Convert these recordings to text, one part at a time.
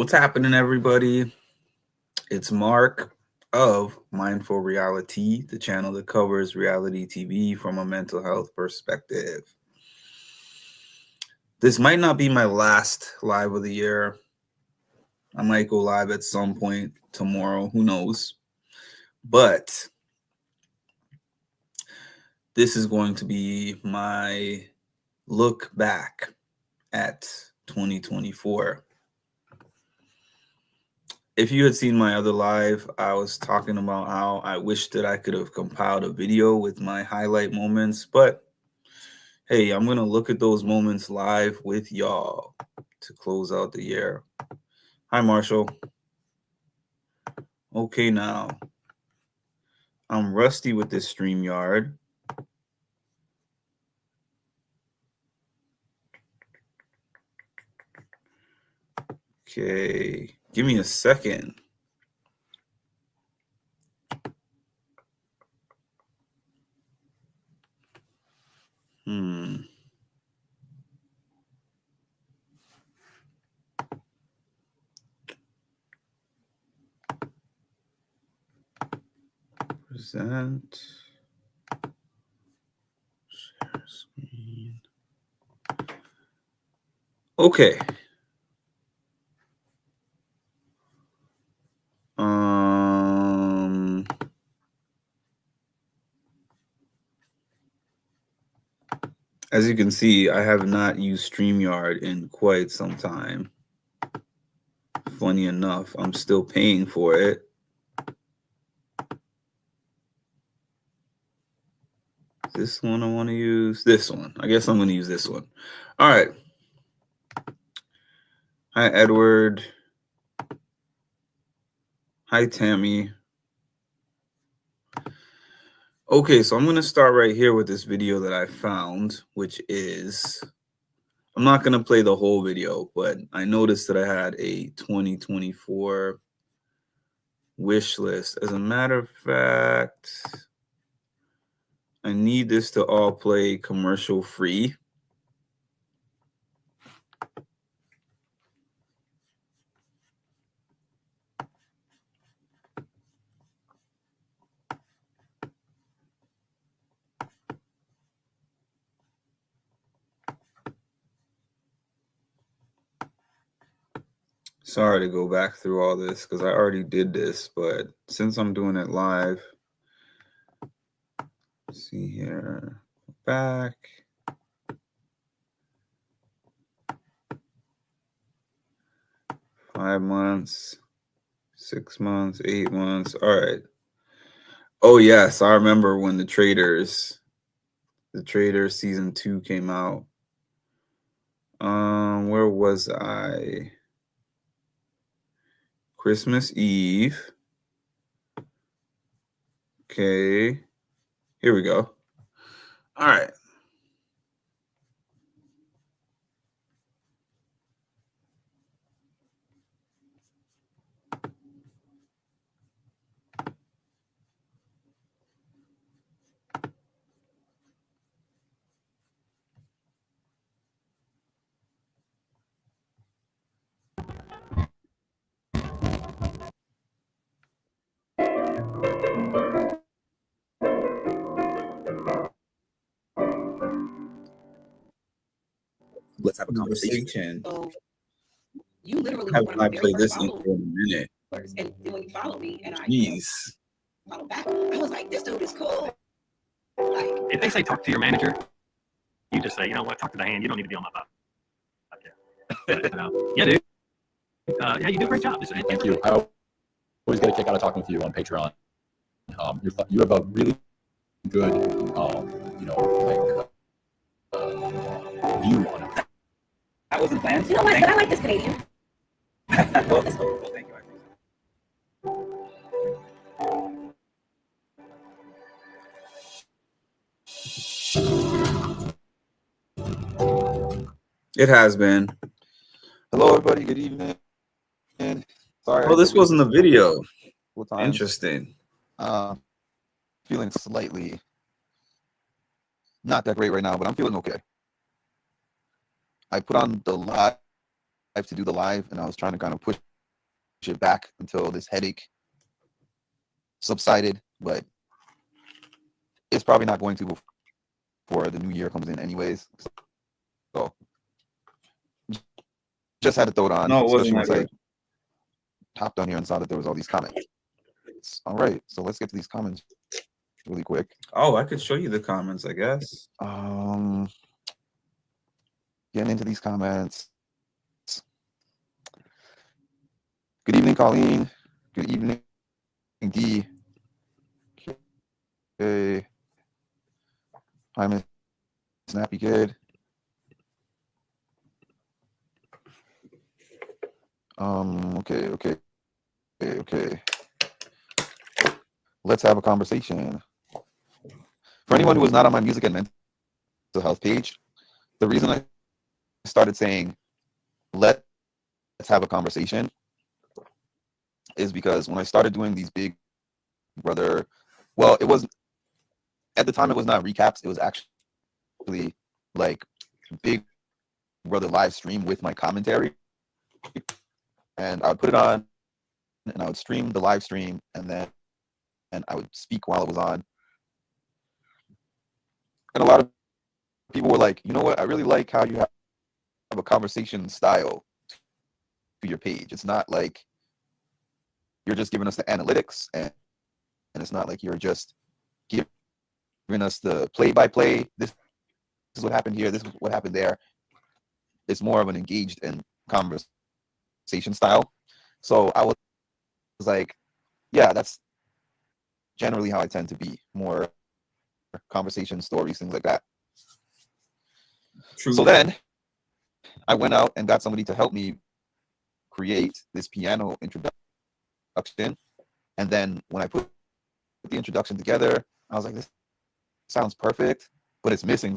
What's happening, everybody? It's Mark of Mindful Reality, the channel that covers reality TV from a mental health perspective. This might not be my last live of the year. I might go live at some point tomorrow, who knows? But this is going to be my look back at 2024. If you had seen my other live, I was talking about how I wish that I could have compiled a video with my highlight moments, but hey, I'm going to look at those moments live with y'all to close out the year. Hi, Marshall. Okay, now I'm rusty with this StreamYard. Okay, give me a second. Present. Share screen. Okay. As you can see, I have not used StreamYard in quite some time. Funny enough, I'm still paying for it. This one I want to use. This one. I guess I'm going to use this one. All right. Hi, Edward. Hi, Tammy. Okay, so I'm going to start right here with this video that I found, which is, I'm not going to play the whole video, but I noticed that I had a 2024 wish list. As a matter of fact, I need this to all play commercial free. Sorry to go back through all this because I already did this, but since I'm doing it live, let's see here, back. Five months, 6 months, 8 months. All right. Oh yes, I remember when the Traders season 2 came out. Where was I? Christmas Eve. Okay, here we go. All right. Let's have a conversation. So you literally Have were one I of the very played first this in for a minute? followers. And then when you followed me and I Jeez. followed back, I was like, this dude is cool. Like, if they say talk to your manager, you just say, you know what, talk to Diane. You don't need to be on my podcast. Yeah, dude. Yeah, you do a great job. Thank you. I always get a kick out of talking with you on Patreon. You have a really good, view on it. That wasn't planned. you know what? But I like this Canadian. Well, thank you. It has been. Hello, everybody. Good evening. Sorry. Oh, this wasn't a video. Times. Interesting. Feeling slightly not that great right now, but I'm feeling okay. I put on the live to do the live, and I was trying to kind of push it back until this headache subsided, but it's probably not going to before the new year comes in anyways. So just had to throw it on, No, it especially wasn't once that I good. hopped on here and saw that there was all these comments. All right, so let's get to these comments really quick. Oh, I could show you the comments, I guess. Getting into these comments. Good evening, Colleen. Good evening, D. Okay. Hi, Miss Snappy Kid. Okay. Let's have a conversation. For anyone who is not on my music and mental health page, the reason I started saying let's have a conversation is because when I started doing these Big Brother, well, it was at the time it was not recaps, it was actually like Big Brother live stream with my commentary, and I would put it on and I would stream the live stream, and then I would speak while it was on. And a lot of people were like, you know what, I really like how you have a conversation style to your page. It's not like you're just giving us the analytics, and it's not like you're just giving us the play-by-play. This is what happened here. This is what happened there. It's more of an engaged and conversation style. So I was like, yeah, that's generally how I tend to be. More conversation, stories, things like that. True. So then I went out and got somebody to help me create this piano introduction. And then when I put the introduction together, I was like, this sounds perfect, but it's missing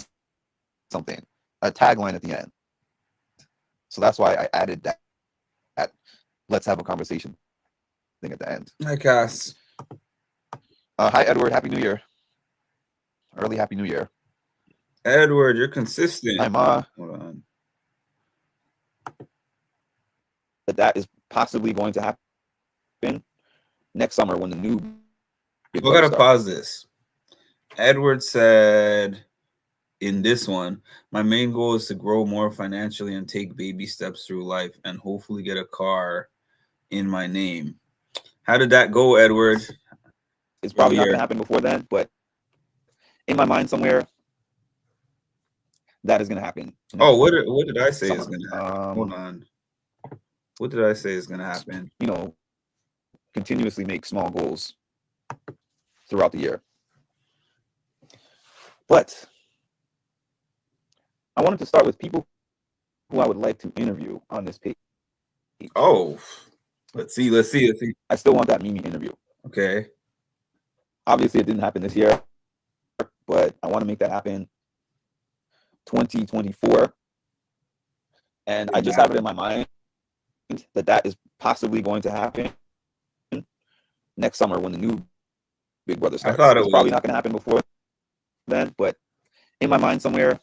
something, a tagline at the end. So that's why I added that let's have a conversation thing at the end. Hi, Cass. Hi, Edward. Happy New Year. Early Happy New Year. Edward, you're consistent. Hi, Ma. Hold on. That is possibly going to happen next summer when the new Big We Brother gotta starts. pause this. Edward said in this one, my main goal is to grow more financially and take baby steps through life and hopefully get a car in my name. How did that go, Edward? It's probably not Earlier. going to happen before then, but in my mind somewhere, that is going to happen. Oh, what did I say summer. is gonna happen? Hold on. What did I say is gonna happen? You know, continuously make small goals throughout the year. But I wanted to start with people who I would like to interview on this page. Oh, let's see. I still want that Mimi interview. Okay. Obviously, it didn't happen this year, but I want to make that happen 2024. And I just have it in my mind that is possibly going to happen next summer when the new Big Brother starts. thought it It's probably was. not going to happen before then, but in my mind somewhere,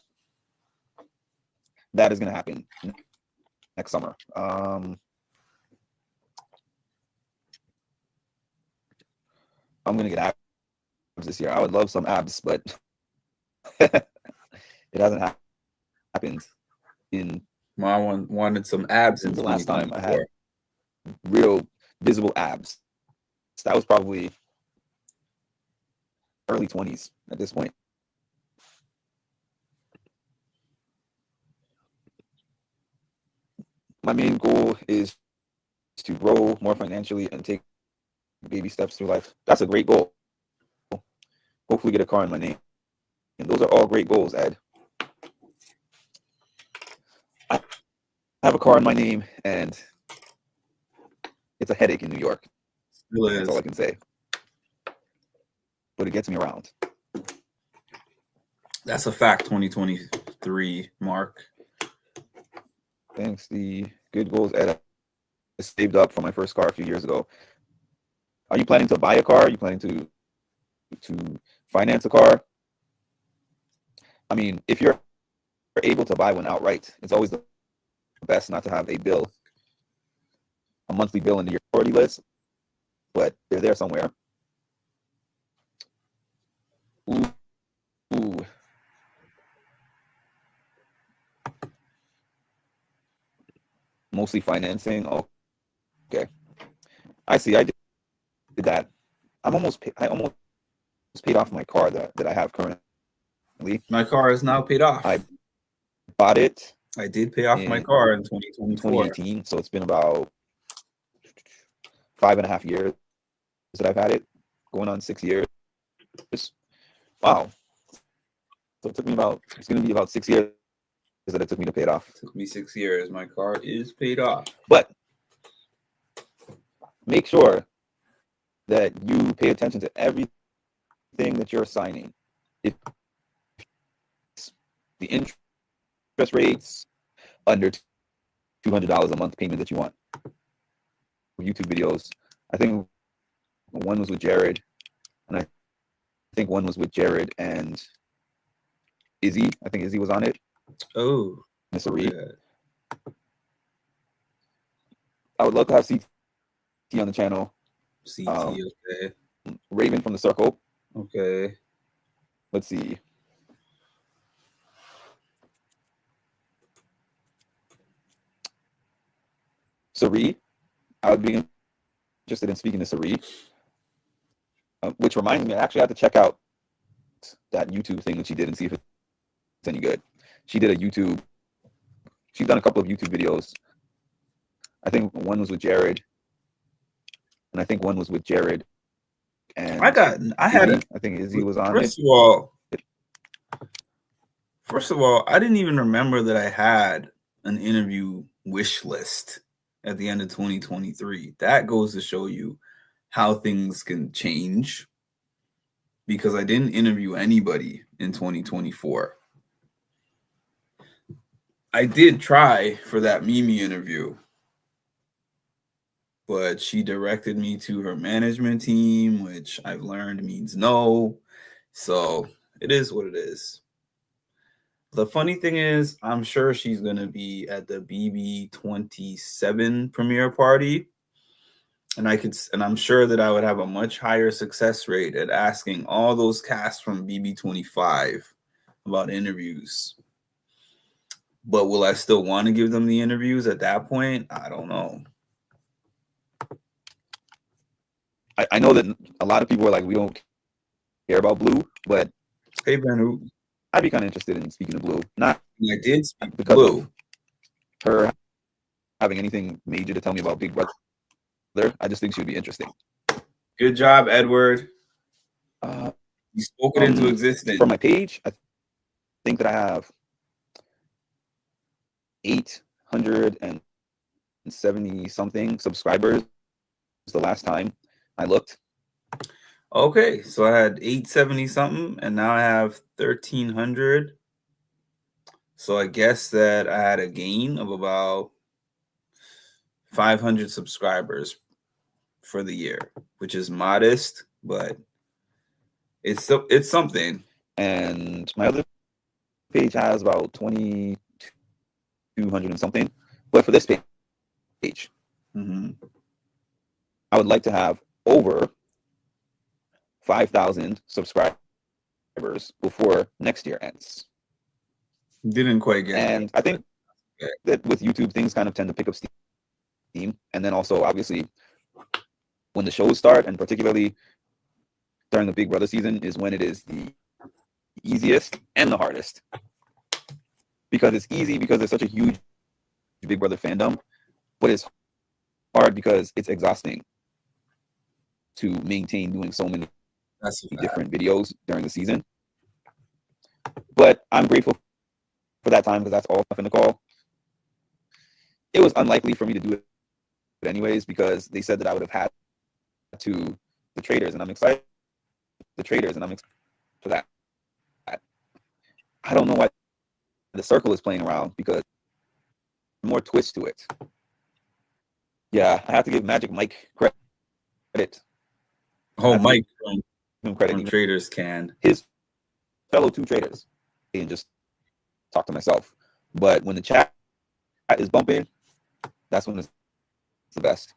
that is going to happen next summer. I'm going to get abs this year. I would love some abs, but it hasn't happened in Mom wanted some abs in the last time I 2024. had real visible abs. That was probably early 20s at this point. My main goal is to grow more financially and take baby steps through life. That's a great goal. Hopefully get a car in my name. And those are all great goals, Ed. I have a car in my name, and it's a headache in New York. Still That's all I is. can say. But it gets me around. That's a fact. 2023, Mark. Thanks. The good goals, Ed. I saved up for my first car a few years ago. Are you planning to buy a car? Are you planning to finance a car? I mean, if you're able to buy one outright, it's always the best not to have a bill a monthly bill into your priority list, but they're there somewhere. Ooh, ooh. Mostly financing. Oh, okay. I see. I did that. I almost paid off my car that I have currently. My car is now paid off. I bought it I did pay off my in car in 2024. 2018, so it's been about 5.5 years that I've had it, going on 6 years. Wow. So it's going to be about 6 years that it took me to pay it off. It took me 6 years. My car is paid off. But make sure that you pay attention to everything that you're signing. If the interest rates under $200 a month payment that you want. YouTube videos. I think one was with Jared, and I think one was with Jared and Izzy. I think Izzy was on it. Oh, Miss Reed. yeah. I would love to have CT on the channel. CT, okay. Raven from the Circle. Okay. Let's see. Sari. I would be interested in speaking to Sari. Which reminds me, I actually have to check out that YouTube thing that she did and see if it's any good. She's done a couple of YouTube videos. I think one was with Jared, and I think one was with Jared. And I think Izzy was on First it. of all, I didn't even remember that I had an interview wish list at the end of 2023. That goes to show you how things can change, because I didn't interview anybody in 2024. I did try for that Mimi interview, but she directed me to her management team, which I've learned means no. So it is what it is. The funny thing is, I'm sure she's going to be at the BB27 premiere party. And I'm sure that I would have a much higher success rate at asking all those casts from BB25 about interviews. But will I still want to give them the interviews at that point? I don't know. I know that a lot of people are like, we don't care about Blue, but Hey, Ben, I'd be kind of interested in speaking to Blue. Not I did speak because Blue. of her having anything major to tell me about Big Brother. I just think she would be interesting. Good job, Edward. You spoke it into existence. For my page, I think that I have 870 something subscribers the last time I looked. Okay, so I had 870 something, and now I have 1,300. So I guess that I had a gain of about 500 subscribers for the year, which is modest, but it's something. And my other page has about 2,200 and something. But for this page, I would like to have over 5,000 subscribers before next year ends. Didn't quite get And I think that with YouTube, things kind of tend to pick up steam. And then also, obviously, when the shows start, and particularly during the Big Brother season, is when it is the easiest and the hardest. Because it's easy because there's such a huge Big Brother fandom, but it's hard because it's exhausting to maintain doing so many different videos during the season. But I'm grateful for that time because that's all stuff in the call. It was unlikely for me to do it anyways because they said that I would have had to the traders, and I'm excited for that. I don't know why the circle is playing around because more twist to it. Yeah, I have to give Magic Mike credit. Oh, Mike from credit. From Traders Can. His fellow two traders. And just talk to myself. But when the chat is bumping, that's when it's the best.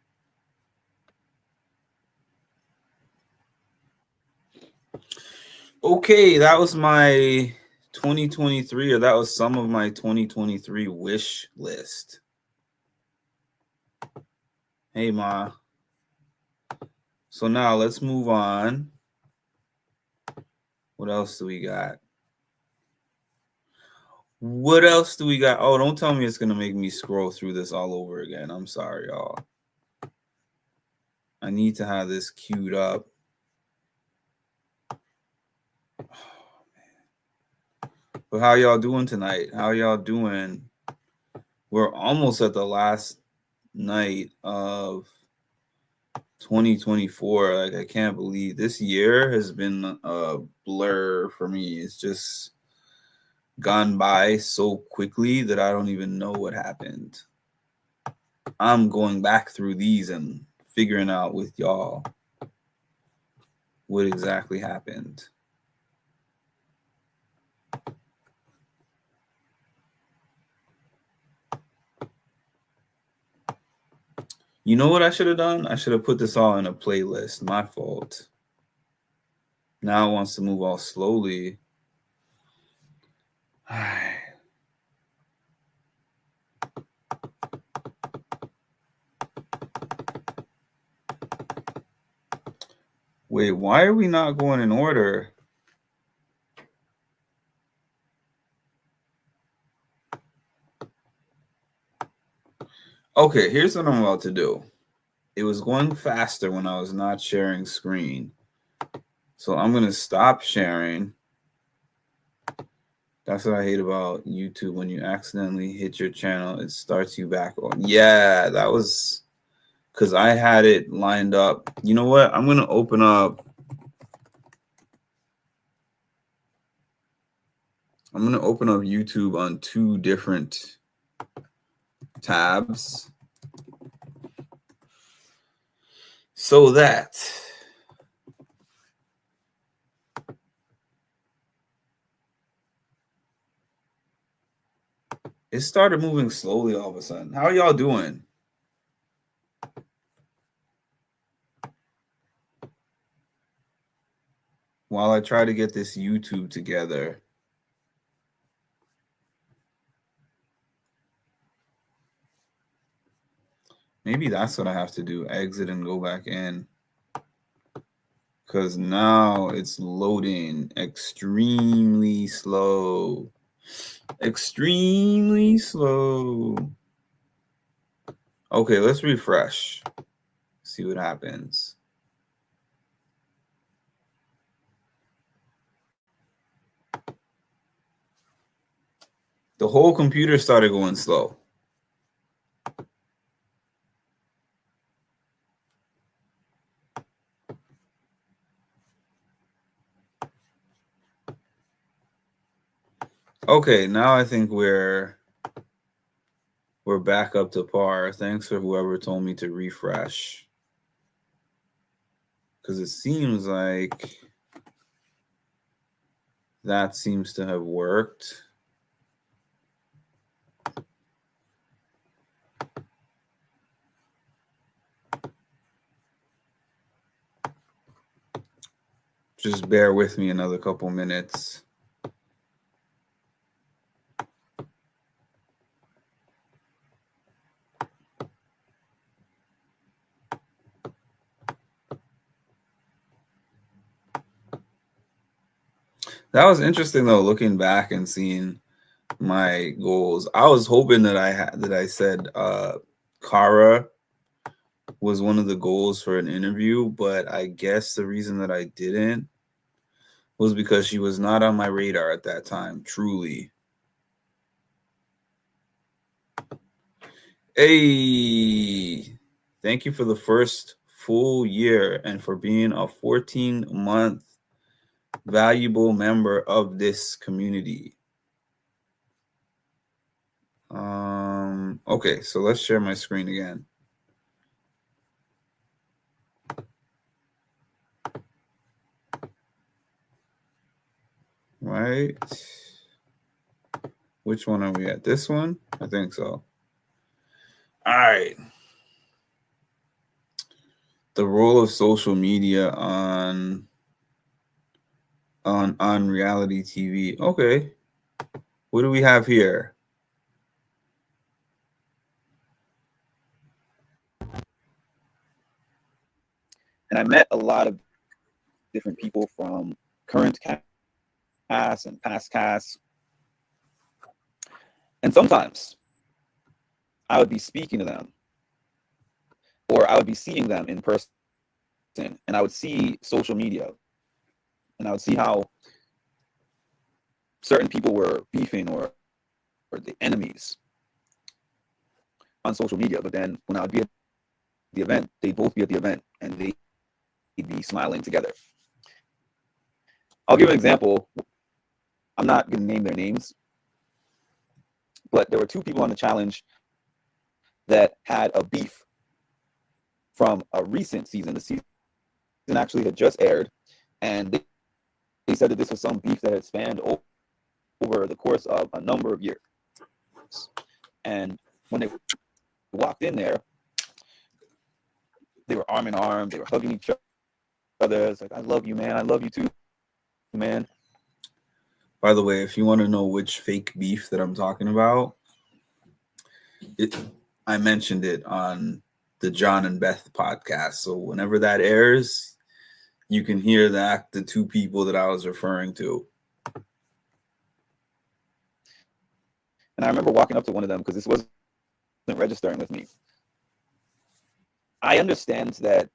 Okay, that was my 2023, or that was some of my 2023 wish list. Hey, Ma. So now let's move on. What else do we got? What else do we got? Oh, don't tell me it's going to make me scroll through this all over again. I'm sorry, y'all. I need to have this queued up. But how y'all doing tonight? How y'all doing? We're almost at the last night of 2024. Like, I can't believe this year has been a blur for me. It's just gone by so quickly that I don't even know what happened. I'm going back through these and figuring out with y'all what exactly happened. You know what I should have done? I should have put this all in a playlist. My fault. Now it wants to move all slowly. Wait, why are we not going in order? Okay, here's what I'm about to do. It was going faster when I was not sharing screen. So I'm going to stop sharing. That's what I hate about YouTube. When you accidentally hit your channel, it starts you back on. Yeah, that was because I had it lined up. You know what? I'm going to open up. I'm going to open up YouTube on 2 different tabs so that it started moving slowly all of a sudden. How are y'all doing? While I try to get this YouTube together. Maybe that's what I have to do. Exit and go back in. Because now it's loading extremely slow. Extremely slow. Okay, let's refresh. See what happens. The whole computer started going slow. Okay, now I think we're back up to par. Thanks for whoever told me to refresh. Because it seems like that seems to have worked. Just bear with me another couple minutes. That was interesting though, looking back and seeing my goals. I was hoping that I said Kara was one of the goals for an interview, but I guess the reason that I didn't was because she was not on my radar at that time, truly. Hey, thank you for the first full year and for being a 14-month valuable member of this community. Okay, so let's share my screen again. Right. Which one are we at? This one? I think so. All right. the role of social media on reality TV. Okay. What do we have here? And I met a lot of different people from current casts and past casts. And sometimes I would be speaking to them, or I would be seeing them in person, and I would see social media, and I would see how certain people were beefing or the enemies on social media. But then when I would be at the event, they'd both be at the event and they'd be smiling together. I'll give an example. I'm not going to name their names, but there were two people on the challenge that had a beef from a recent season. The season actually had just aired, and they said that this was some beef that had spanned over the course of a number of years. And when they walked in there, they were arm in arm, they were hugging each other. It's like, I love you, man. I love you too, man. By the way, if you want to know which fake beef that I'm talking about, I mentioned it on the John and Beth podcast. So whenever that airs, you can hear the two people that I was referring to. And I remember walking up to one of them because this wasn't registering with me. I understand that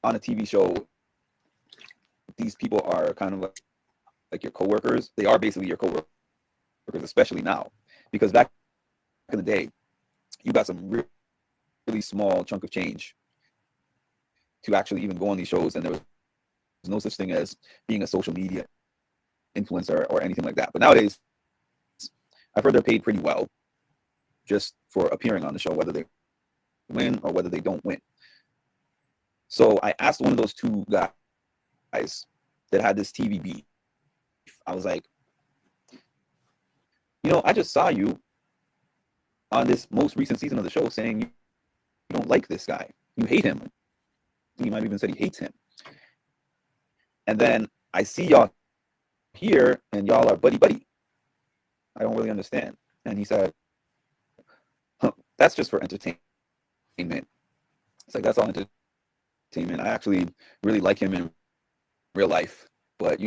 on a TV show, these people are kind of like your coworkers. They are basically your coworkers, especially now, because back in the day, you got some really small chunk of change to actually even go on these shows, and there was no such thing as being a social media influencer or anything like that. But nowadays, I've heard they're paid pretty well just for appearing on the show, whether they win or whether they don't win. So I asked one of those two guys that had this TV beef. I was like, I just saw you on this most recent season of the show saying you don't like this guy. You hate him. You might have even said he hates him. And then I see y'all here and y'all are buddy-buddy. I don't really understand. And he said, that's just for entertainment. It's like, that's all entertainment. I actually really like him in real life. But,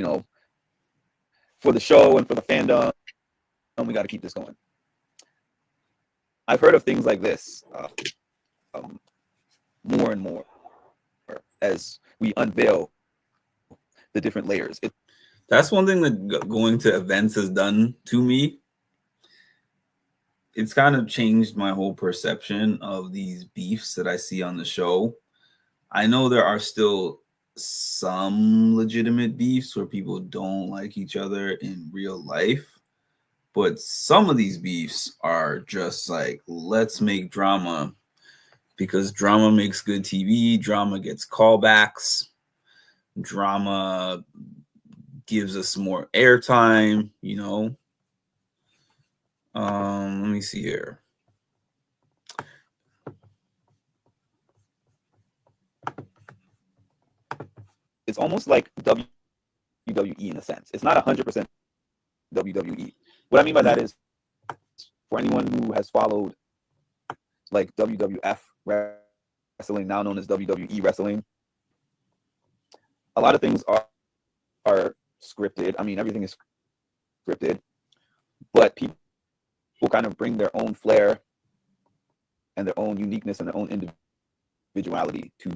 for the show and for the fandom, we got to keep this going. I've heard of things like this more and more as we unveil the different layers. That's one thing that going to events has done to me. It's kind of changed my whole perception of these beefs that I see on the show. I know there are still some legitimate beefs where people don't like each other in real life, but some of these beefs are just like, let's make drama because drama makes good TV, drama gets callbacks, drama gives us more airtime, Let me see here. It's almost like WWE in a sense. It's not 100% WWE. What I mean by that is, for anyone who has followed like WWF wrestling, now known as WWE wrestling, a lot of things are scripted. I mean, everything is scripted, but people kind of bring their own flair and their own uniqueness and their own individuality to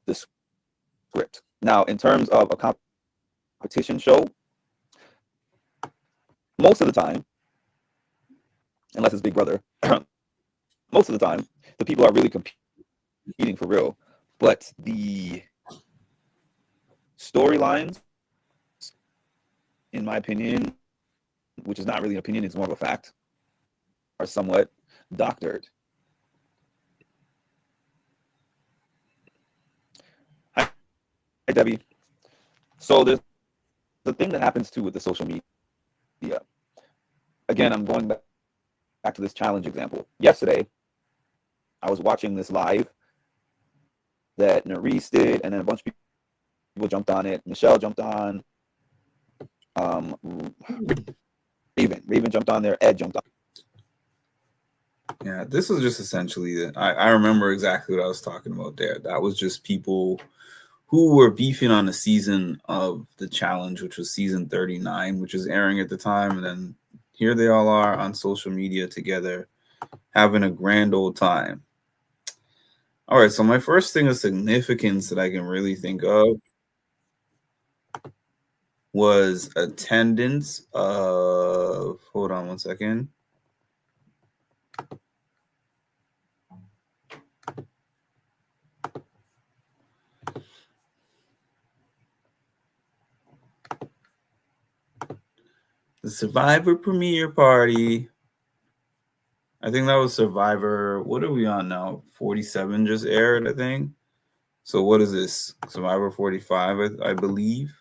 the script. Now, in terms of a competition show, most of the time, unless it's Big Brother, most of the time, the people are really competing for real. But the storylines, in my opinion, which is not really an opinion, it's more of a fact, are somewhat doctored. Hi, Debbie. So the thing that happens too with the social media, again, I'm going back to this challenge example. Yesterday, I was watching this live that Nerese did, and then a bunch of people jumped on it. Michelle jumped on. Raven jumped on there. Ed jumped on. Yeah, this was just essentially I remember exactly what I was talking about there. That was just people who were beefing on the season of the challenge, which was season 39, which was airing at the time. And then here they all are on social media together, having a grand old time. All right, so my first thing of significance that I can really think of was attendance of, hold on one second. The Survivor premiere party. I think that was Survivor. What are we on now? 47 just aired, I think. So what is this? Survivor 45, I believe.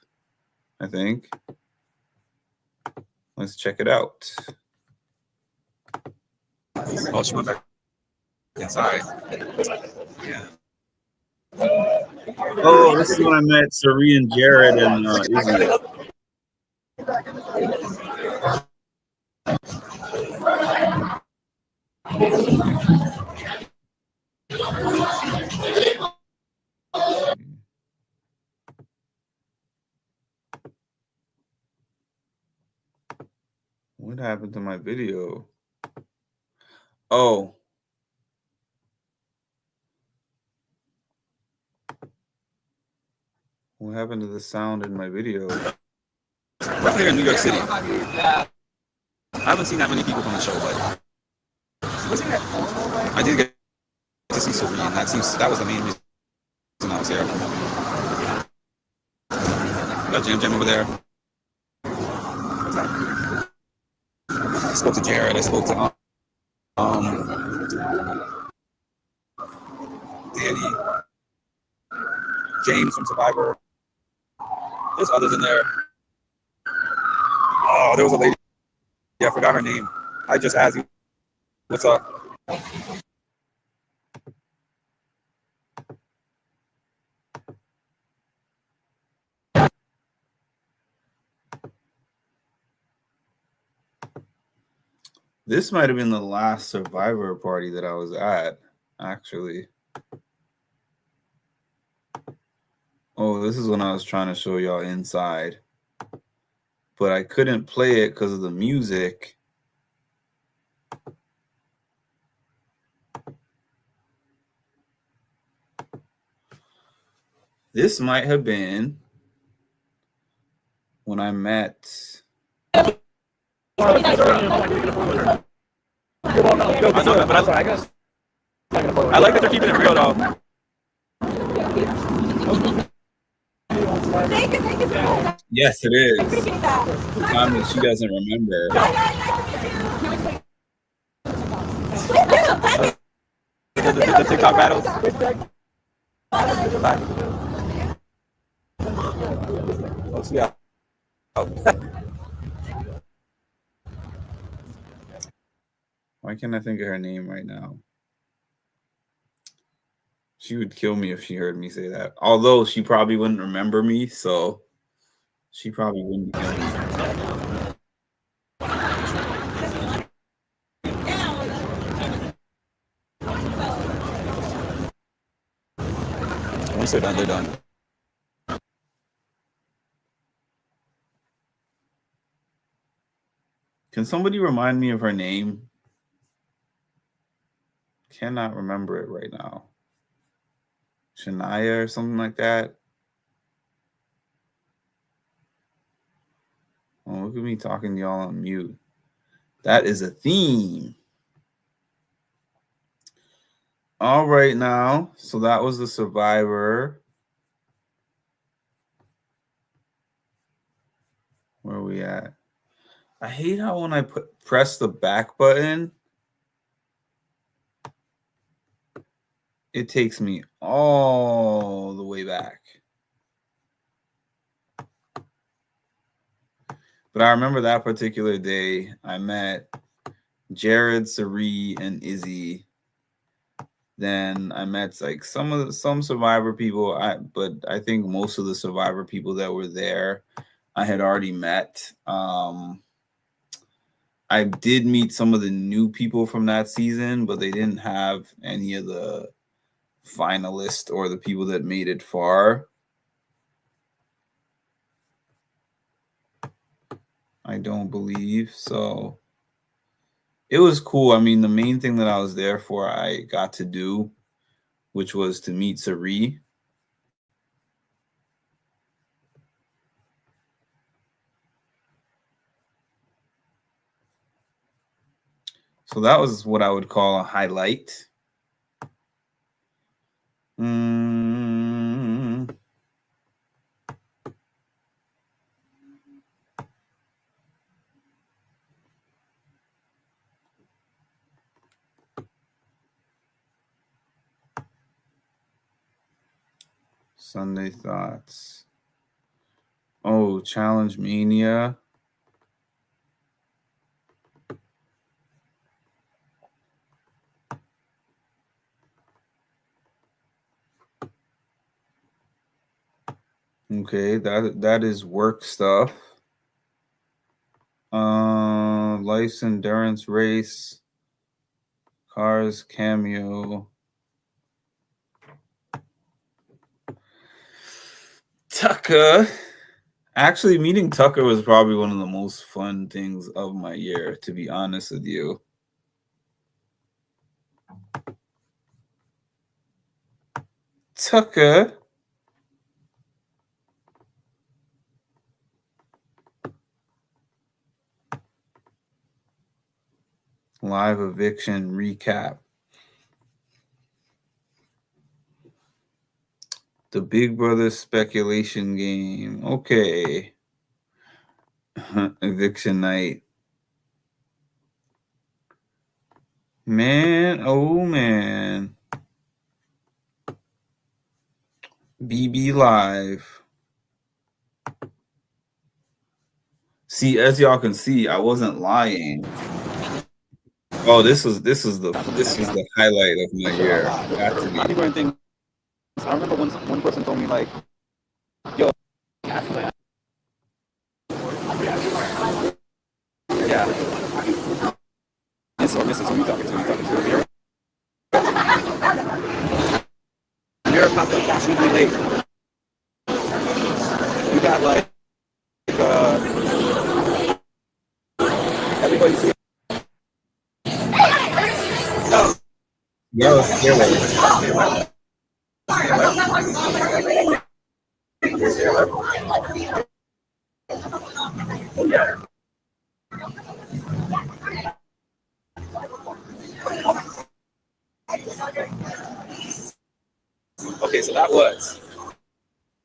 I think. Let's check it out. Oh, she went back inside. Yeah. Oh, this is when I met Sari and Jared and Izzy. What happened to my video? Oh. What happened to the sound in my video? We're here in New York City. I haven't seen that many people from the show, but I did get to see Serene. That was the main reason I was here. Got Jam over there. I spoke to Jared. I spoke to Danny, James from Survivor. There's others in there. Oh, there was a lady. Yeah, I forgot her name. I just asked you. What's up? This might have been the last Survivor party that I was at, actually. Oh, this is when I was trying to show y'all inside. But I couldn't play it because of the music. This might have been when I met. I know that, but I guess I like that they're keeping it real though. Yes, it is. The time that she doesn't remember. The TikTok battles. Let's see. Why can't I think of her name right now? She would kill me if she heard me say that. Although she probably wouldn't remember me, so she probably wouldn't kill me. Once they're done, they're done. Can somebody remind me of her name? Cannot remember it right now. Shania or something like that. Oh, look at me talking to y'all on mute. That is a theme. All right now. So that was the Survivor. Where are we at? I hate how when I press the back button, it takes me all the way back. But I remember that particular day, I met Jared, Sari, and Izzy. Then I met like some Survivor people. But I think most of the Survivor people that were there, I had already met. I did meet some of the new people from that season, but they didn't have any of the finalists or the people that made it far. I don't believe so. It was cool. I mean, the main thing that I was there for, I got to do, which was to meet Sari. So that was what I would call a highlight. Sunday thoughts. Oh, Challenge Mania. Okay, that is work stuff. Life's endurance race. Cars cameo. Tucker. Actually, meeting Tucker was probably one of the most fun things of my year, to be honest with you. Tucker. Live eviction recap. The Big Brother speculation game. Okay. Eviction night. Man, oh man. BB Live. See, as y'all can see, I wasn't lying. Oh, this is the highlight of my year. People and things. I remember one person told me like, "Yo, yeah, Miss or Mrs. Who you talking to? You talking to Amira? Amira popped up super late. You got like everybody see. Yo, Okay, so that was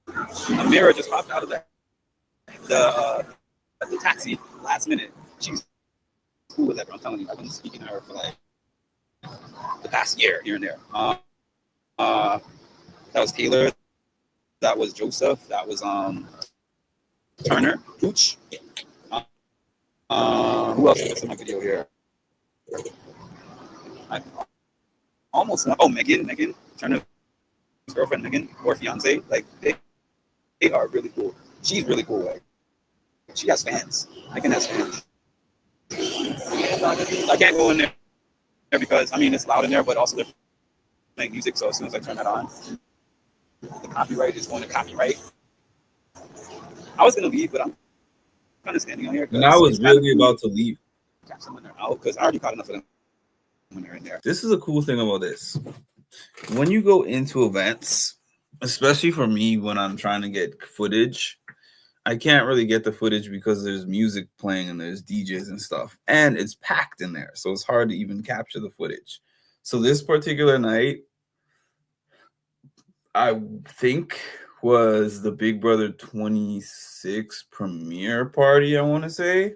Amira just popped out of the taxi last minute. She's cool with that, but I'm telling you, I've been speaking to her for like the past year, here and there. That was Taylor. That was Joseph. That was Turner, Pooch. Who else is in my video here? Megan Turner's girlfriend, Megan, or fiance. Like they are really cool. She's really cool. Like she has fans. Megan has fans. I can't go in there because I mean it's loud in there, but also they're playing music. So as soon as I turn that on, the copyright is going to copyright. I was gonna leave, but I'm kind of standing on here. And I was really about to leave. Catch them when they're out because I already caught enough of them when they're in there. This is a cool thing about this. When you go into events, especially for me when I'm trying to get footage, I can't really get the footage because there's music playing and there's DJs and stuff. And it's packed in there. So it's hard to even capture the footage. So this particular night, I think was the Big Brother 26 premiere party, I want to say.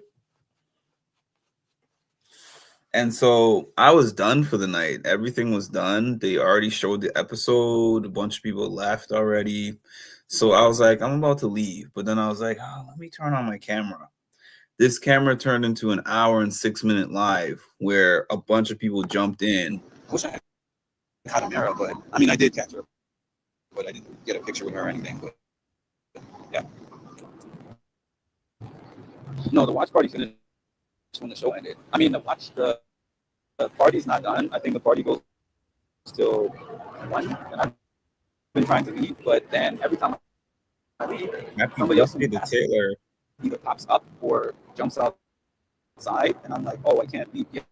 And so I was done for the night. Everything was done. They already showed the episode. A bunch of people left already. So I was like, I'm about to leave. But then I was like, oh, let me turn on my camera. This camera turned into an hour and 6 minute live where a bunch of people jumped in. Catamera, but I mean, I did catch her, but I didn't get a picture with her or anything. But yeah, no, the watch party finished when the show ended. I mean, the party's not done. I think the party goes till 1, and I've been trying to leave, but then every time I leave, Happy somebody else birthday from to the past Taylor. either pops up or jumps outside, and I'm like, oh, I can't leave yet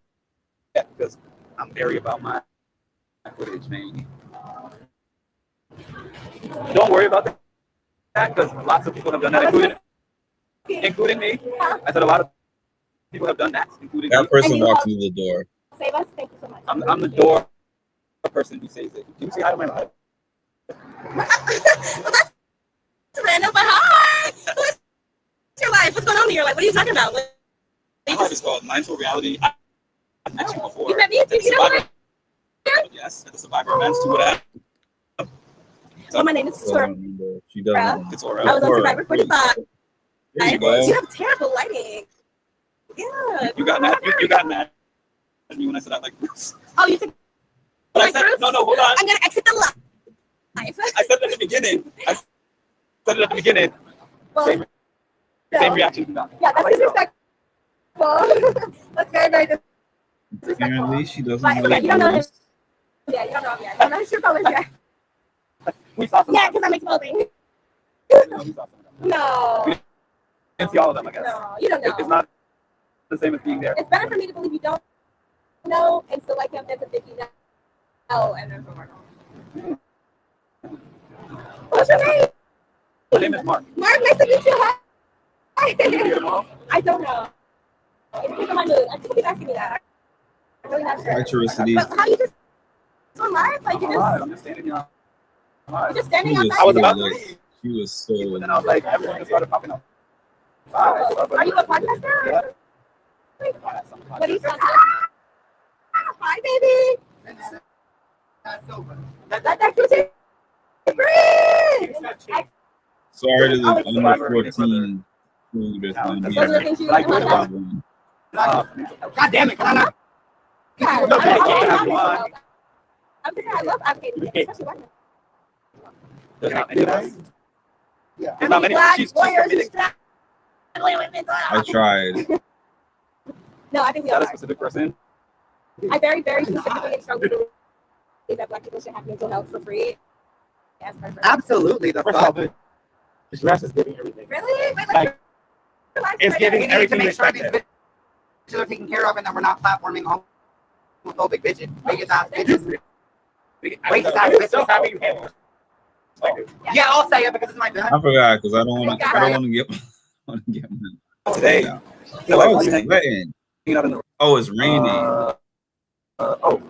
because I'm very about my footage, man. Don't worry about that because lots of people have done that, including me. I said a lot of people have done that, including me. That person And you walked have- through the door. Save us. Thank you so much. I'm the door person who says it. Can you say hi to my life? That's random, but hi. What's your life? What's going on here? Like, what are you talking about? What, My life is called Mindful Reality. I've met you before. you met me? At the You know Survivor- what? Yes, at the Survivor events, to what happened. Well, my name is So, Tora. she doesn't know. It's all right. I was on Survivor 45. There you go. You have terrible lighting. Yeah. You got mad. You got mad at me when I said I like Bruce. Oh, you said But I like said, Bruce? no, hold on. I'm gonna exit the live. I said it at the beginning. I said it at the beginning. Well, Same no. reaction you got. Yeah, that's disrespectful. That's very, very disrespectful. Apparently, she doesn't But, know. okay, you don't know him. Bruce. Yeah, you don't know him yet. I'm not sure colors yet. We saw some. Yeah, because I'm exposing. We saw some of them. No. We didn't see all of them, I guess. No, you don't know. It's not the same as being there. It's better for me to believe you don't know and still like him than to think you know and then for What's your name? My name is Mark. Mark, nice to meet you. Hi. Can you hear tomorrow? I don't know. It depends on my mood. I think he's asking me that. I'm really not sure. Hi, Charissity. But how you just so live? Like you I'm just standing here. you're just standing She was outside? I was about to like- leave, She was so. but then I was like, everyone just started popping up. Are you a podcaster? Yeah. What do you say? Hi, baby. That's good. Great. Sorry to the Oh, under 14 food that's on Those are the here. things you Like, like what about God damn it, can I not? I Okay, yeah, I love advocating, especially white men. There's not many of us. I There's not mean, many of us. black She's warriors committed. who struggling with mental I health. tried. No, I think we Is all that a are. specific person? I very, very specifically strongly believe that black people should have mental health for free. Yes, for free. Absolutely. The First off, the dress is giving everything. Really? Wait, Like, it's giving we need to everything make sure these respected. bitches are taken care of and that we're not platforming homophobic bitches. Biggest ass bitches. Racist ass I'm so bitches. happy you handled it. Yeah, I'll say it because it's my I forgot because I don't want to. I don't want to get. Want to get my. Today, Yeah. feel like Oh, I'm it's hanging sweating. out in the Oh, it's raining. oh,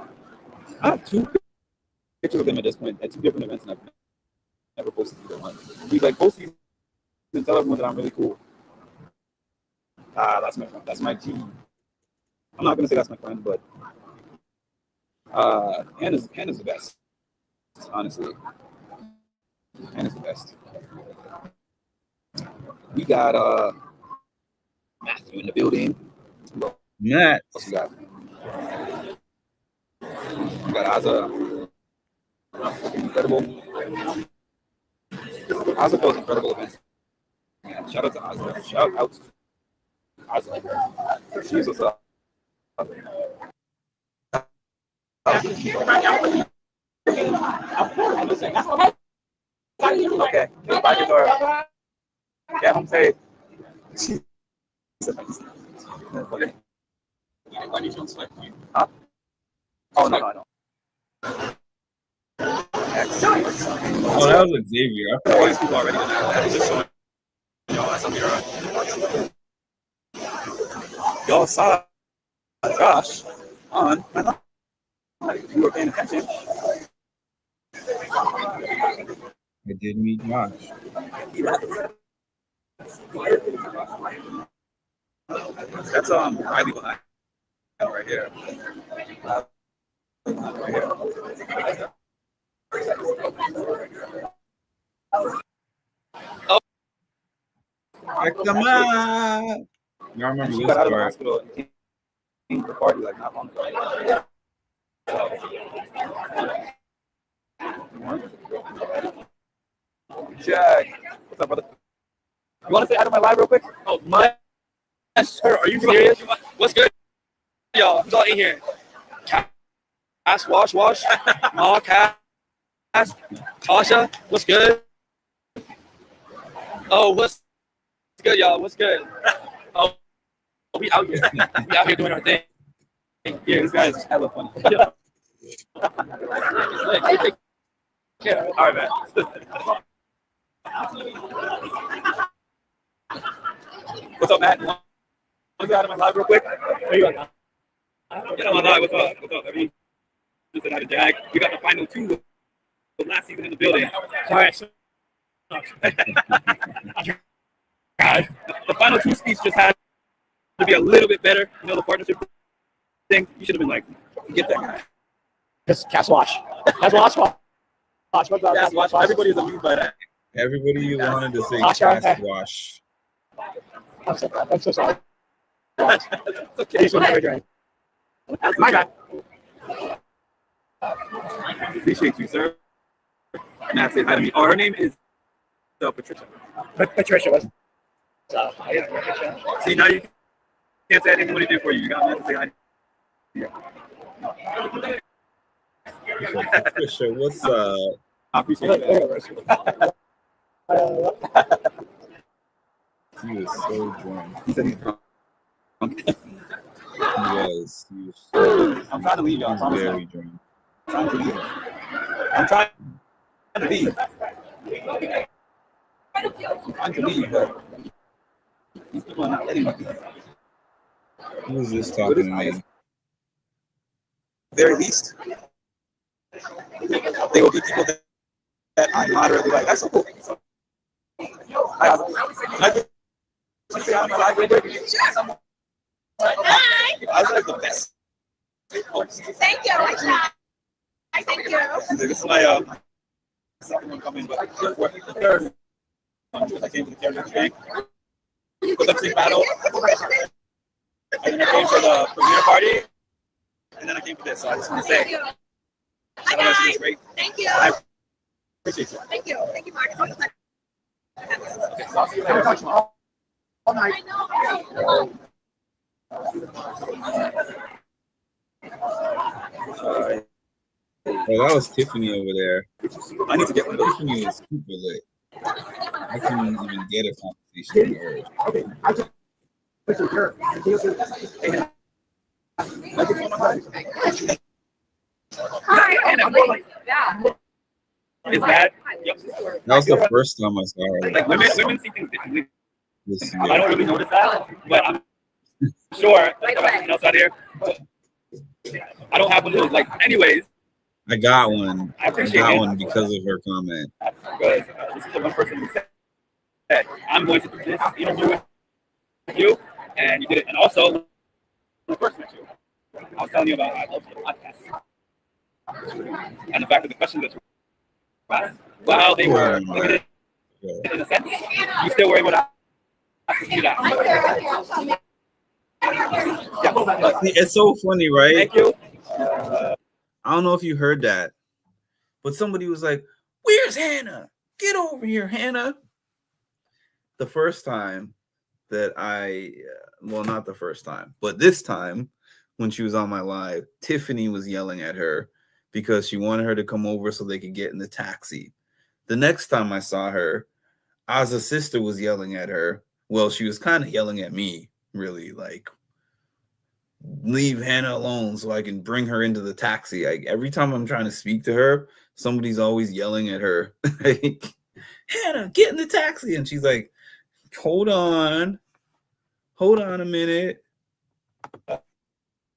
I have 2 pictures of them at this point at 2 different events, and I've never posted either one. He's like, post these and tell everyone that I'm really cool. That's my friend. That's my team. I'm not gonna say that's my friend, but Hannah's the best. Honestly, Hannah's the best. We got Matthew in the building. Matt. What else we got? We got Azza. Incredible. Azza does incredible events. Yeah, shout out to Azza. Shout out to Azza. She's what's up. Okay. Bye, Victoria. Get home safe. Okay. Huh? Oh, no. Oh, that was Xavier. I All these people already in there. Just showing y'all that's up here. Y'all saw Josh on my live. If you were paying attention. I did meet Josh. That's Riley behind right here. Right here. Come on. Y'all remember She this got out of the part? hospital and came to the party like not long ago. Jack. What's up, brother? You want to say hi to my live real quick? Oh, my. Sir, are you serious? What's good, y'all? Who's all in here? Cass, wash. Ma, Cass, Tasha, what's good? Oh, what's good, y'all? What's good? Oh, we out here. We out here doing our thing. Yeah, this guy's hella fun. Yeah. Yeah. All right, man. What's up, Matt? What's out of my live real quick? Where you at? Get on my live. What's up? Everyone just said hi to Jag. We got the final two of last season in the building. Sorry. The final two speech just had to be a little bit better. You know, the partnership thing. You should have been like, forget that guy. Just Cass Wash. Cass Wash. Wash. Cass Wash. Everybody is amused by that. Everybody wanted to say Oscar, Cass Wash. I'm so sorry. It's okay. My bad. Appreciate you, sir. Matt said hi to me. Oh, her name is Patricia. Patricia was. Yeah, Patricia. See, now you can't say I didn't do anything for you. You got Matt to say hi. Patricia, what's up? I appreciate it. He was so drunk. He said he's drunk. He was so I'm trying to leave y'all. he was very drunk. I'm trying to leave. I'm trying to leave, but these people are not letting me. Who was this talking to me? Very least, they will be people that I moderately like. That's so cool. I say I'm alive with it. I was like the best. Thank you. Thank you. This is my second one coming, but the third one, I came to the character game. The lip sync battle. And then I came for the premiere party. And then I came for this. So I just want to say, Hi guys. great. Thank you. I appreciate you. Thank you. Thank you, Mark. Okay, so I'll see you later. All night. Oh, that was Tiffany over there. I need to get one of those. Tiffany is super lit. I couldn't even get a conversation with her. Okay, I just Hi. Yeah. It's bad. Yep. That was the first time I saw her. Like women see things differently. This I don't really notice that, but I'm sure Right there's something else out here. I don't have one of those. Like, anyways, I got one. I I appreciate got it. one because of her comment. Because this is the one person who said, I'm going to do this interview with you, and you did it. And also, when I first met you, I was telling you about I love your podcast. And the fact that the questions that you asked, while they were limited in a sense, you still were able to ask me that. It's so funny, right? Thank you. I don't know if you heard that, but somebody was like, "Where's Hannah? Get over here, Hannah." The first time that well, not the first time, but this time when she was on my live, Tiffany was yelling at her because she wanted her to come over so they could get in the taxi. The next time I saw her, Oz's sister was yelling at her. Well, she was kind of yelling at me, really, like, leave Hannah alone so I can bring her into the taxi. Like, every time I'm trying to speak to her, somebody's always yelling at her, like, Hannah, get in the taxi. And she's like, hold on a minute.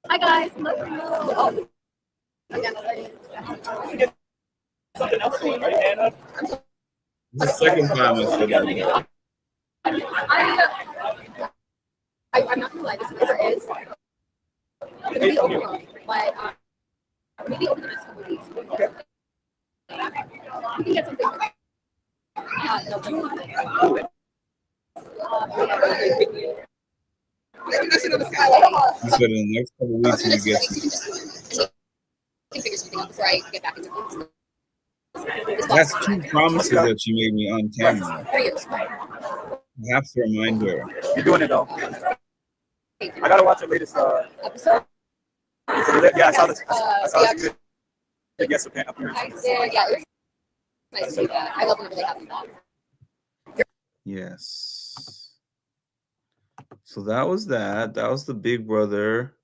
Hi guys. Something else going, right, Hannah? The second time I said that. I'm not gonna lie, this answer is maybe overwhelming, but maybe over the next couple of weeks. Okay. We can get something. He said in the next couple of weeks we get can figure something out before I get back into it. It's That's possible. 2 promises that she made me on camera. 3 years. I have to remind her. You're doing it though. I gotta watch your latest. Episode? Yeah, I saw this. I saw Yeah. this. Yes, appearance. I did, yeah, it was nice to do that. I love when they have that. Yes. So that was that. That was the Big Brother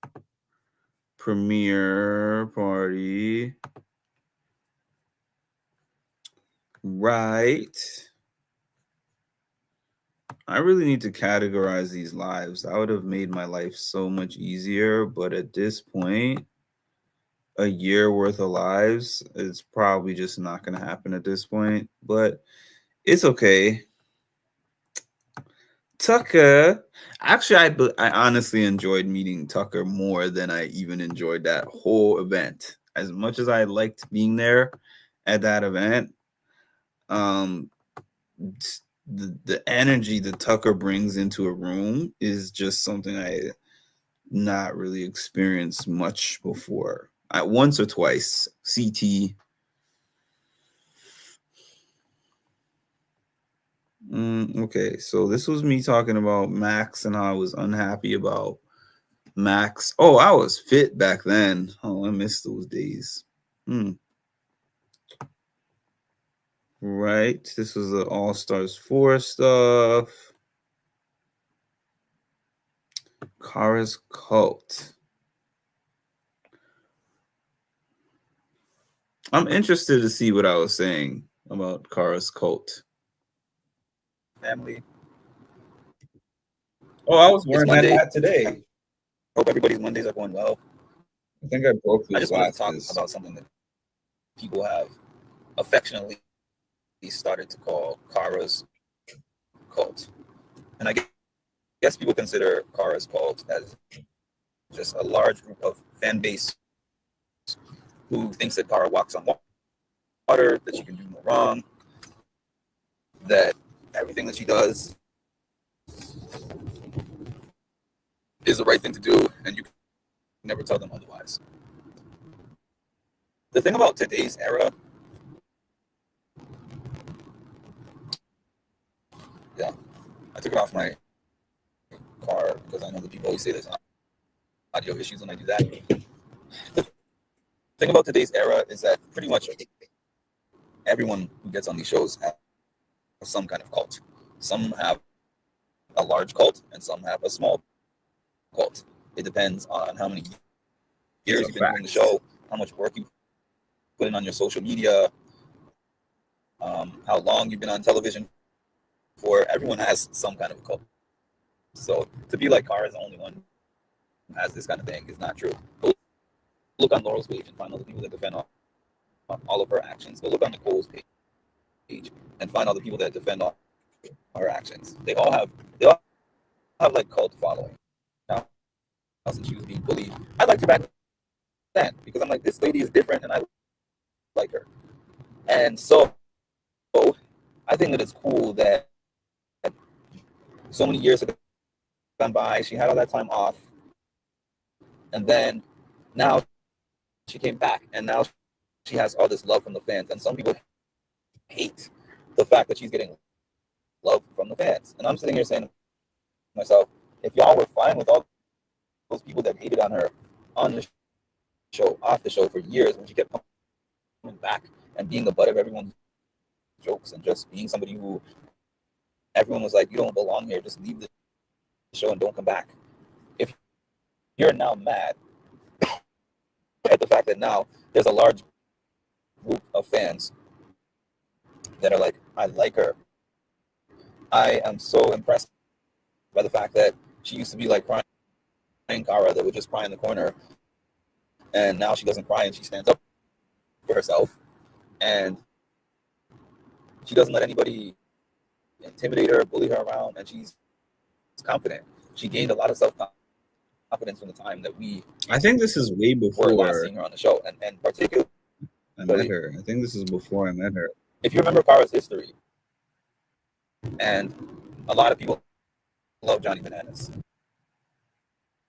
premiere party. Right. I really need to categorize these lives. That would have made my life so much easier. But at this point, a year worth of lives, it's probably just not going to happen at this point. But it's okay. Tucker. Actually, I honestly enjoyed meeting Tucker more than I even enjoyed that whole event. As much as I liked being there at that event, the energy that Tucker brings into a room is just something I not really experienced much before. Once or twice, CT. Okay, so this was me talking about Max and how I was unhappy about Max. Oh, I was fit back then. Oh, I miss those days. Right, this was the All Stars 4 stuff. Kara's cult. I'm interested to see what I was saying about Kara's cult. Family. Oh, I was wearing that Monday. hat today. Hope everybody's Mondays are going well. I think I broke I these just want to talk glasses. about something that people have affectionately started to call Kara's cult. And I guess people consider Kara's cult as just a large group of fan base who thinks that Kara walks on water, that she can do no wrong, that everything that she does is the right thing to do, and you can never tell them otherwise. The thing about today's era, yeah, I took it off my car because I know that people always say there's audio issues when I do that. The thing about today's era is that pretty much everyone who gets on these shows has some kind of cult. Some have a large cult and some have a small cult. It depends on how many years you've been doing the show, how much work you put in on your social media, how long you've been on television for. Everyone has some kind of a cult. So to be like Kara is the only one who has this kind of thing is not true. Go look on Laurel's page and find all the people that defend all of her actions. Go look on Nicole's page and find all the people that defend all her actions. They all have like cult following. Now, since she was being bullied, I liked her back then because I'm like, this lady is different and I like her. And so I think that it's cool that so many years have gone by, she had all that time off, and then now she came back, and now she has all this love from the fans. And some people hate the fact that she's getting love from the fans. And I'm sitting here saying to myself, if y'all were fine with all those people that hated on her on the show, off the show for years, when she kept coming back and being the butt of everyone's jokes and just being somebody who everyone was like, you don't belong here, just leave the show and don't come back. If you're now mad at the fact that now there's a large group of fans that are like, I like her. I am so impressed by the fact that she used to be like crying Kara that would just cry in the corner, and now she doesn't cry and she stands up for herself, and she doesn't let anybody intimidate her or bully her around, and she's confident. She gained a lot of self-confidence from the time that we I think this is way were before last seeing her on the show, and particularly I met her. I think this is before I met her. if you remember Kara's history, and a lot of people love Johnny Bananas.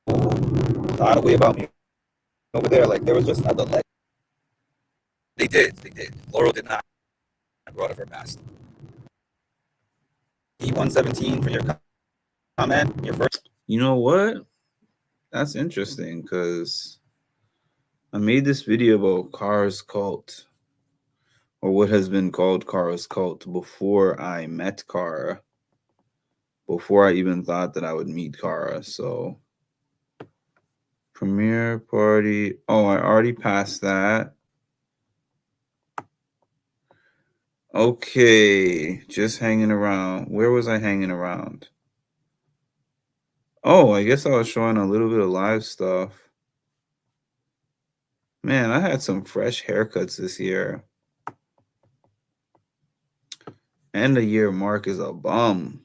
Thought a way about me over there, like there was just other leg. They did. Laurel did not. brought up her past. E117 for your comment. Your first. You know what? That's interesting because I made this video about Kara's cult, or what has been called Kara's cult, before I met Kara, before I even thought that I would meet Kara. So, premiere party. Oh, I already passed that. Okay, just hanging around. Where was I hanging around? Oh, I guess I was showing a little bit of live stuff. Man, I had some fresh haircuts this year. End of year mark is a bum.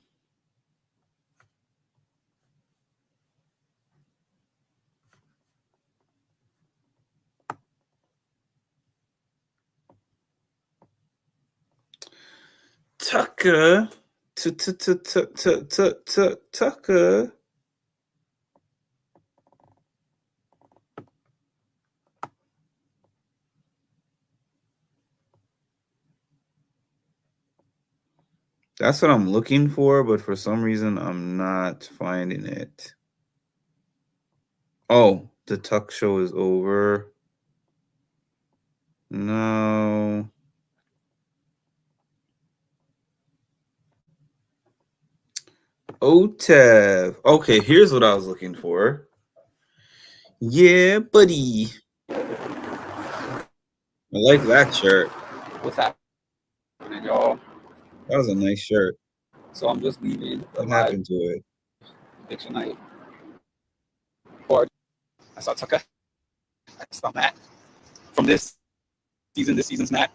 Tucker. Tucker. That's what I'm looking for, but for some reason I'm not finding it. Oh, the Tuck show is over. No. OTEV. Okay, here's what I was looking for. Yeah, buddy. I like that shirt. What's happening, y'all? That was a nice shirt. So I'm just leaving. What happened to it? Fiction night. Or I saw Tucker. I saw Matt from this season's Matt.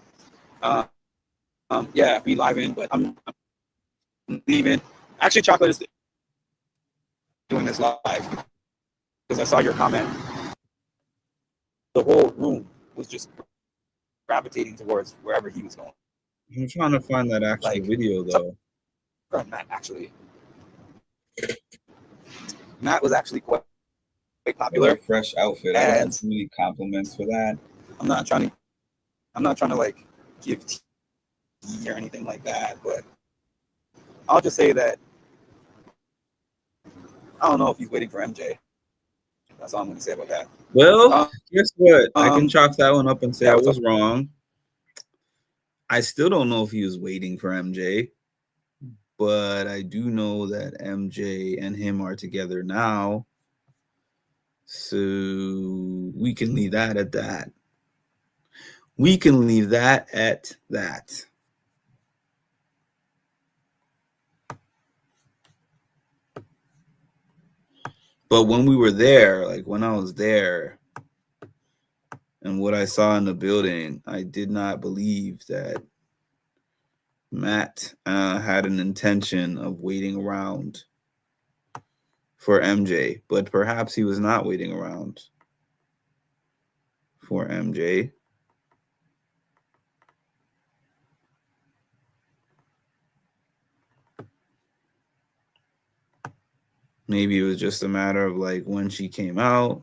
Yeah, we live in, but I'm leaving. Actually, Chocolate is doing this live because I saw your comment. The whole room was just gravitating towards wherever he was going. I'm trying to find that actual video though. Matt actually. Matt was actually quite popular. Fresh outfit. I don't too many compliments for that. I'm not trying to like give tea or anything like that, but I'll just say that I don't know if he's waiting for MJ. That's all I'm going to say about that. Well, guess what? I can chalk that one up and say I was wrong. I still don't know if he was waiting for MJ, but I do know that MJ and him are together now. So we can leave that at that. We can leave that at that. But when we were there, like when I was there and what I saw in the building, I did not believe that Matt had an intention of waiting around for MJ, but perhaps he was not waiting around for MJ. Maybe it was just a matter of like when she came out,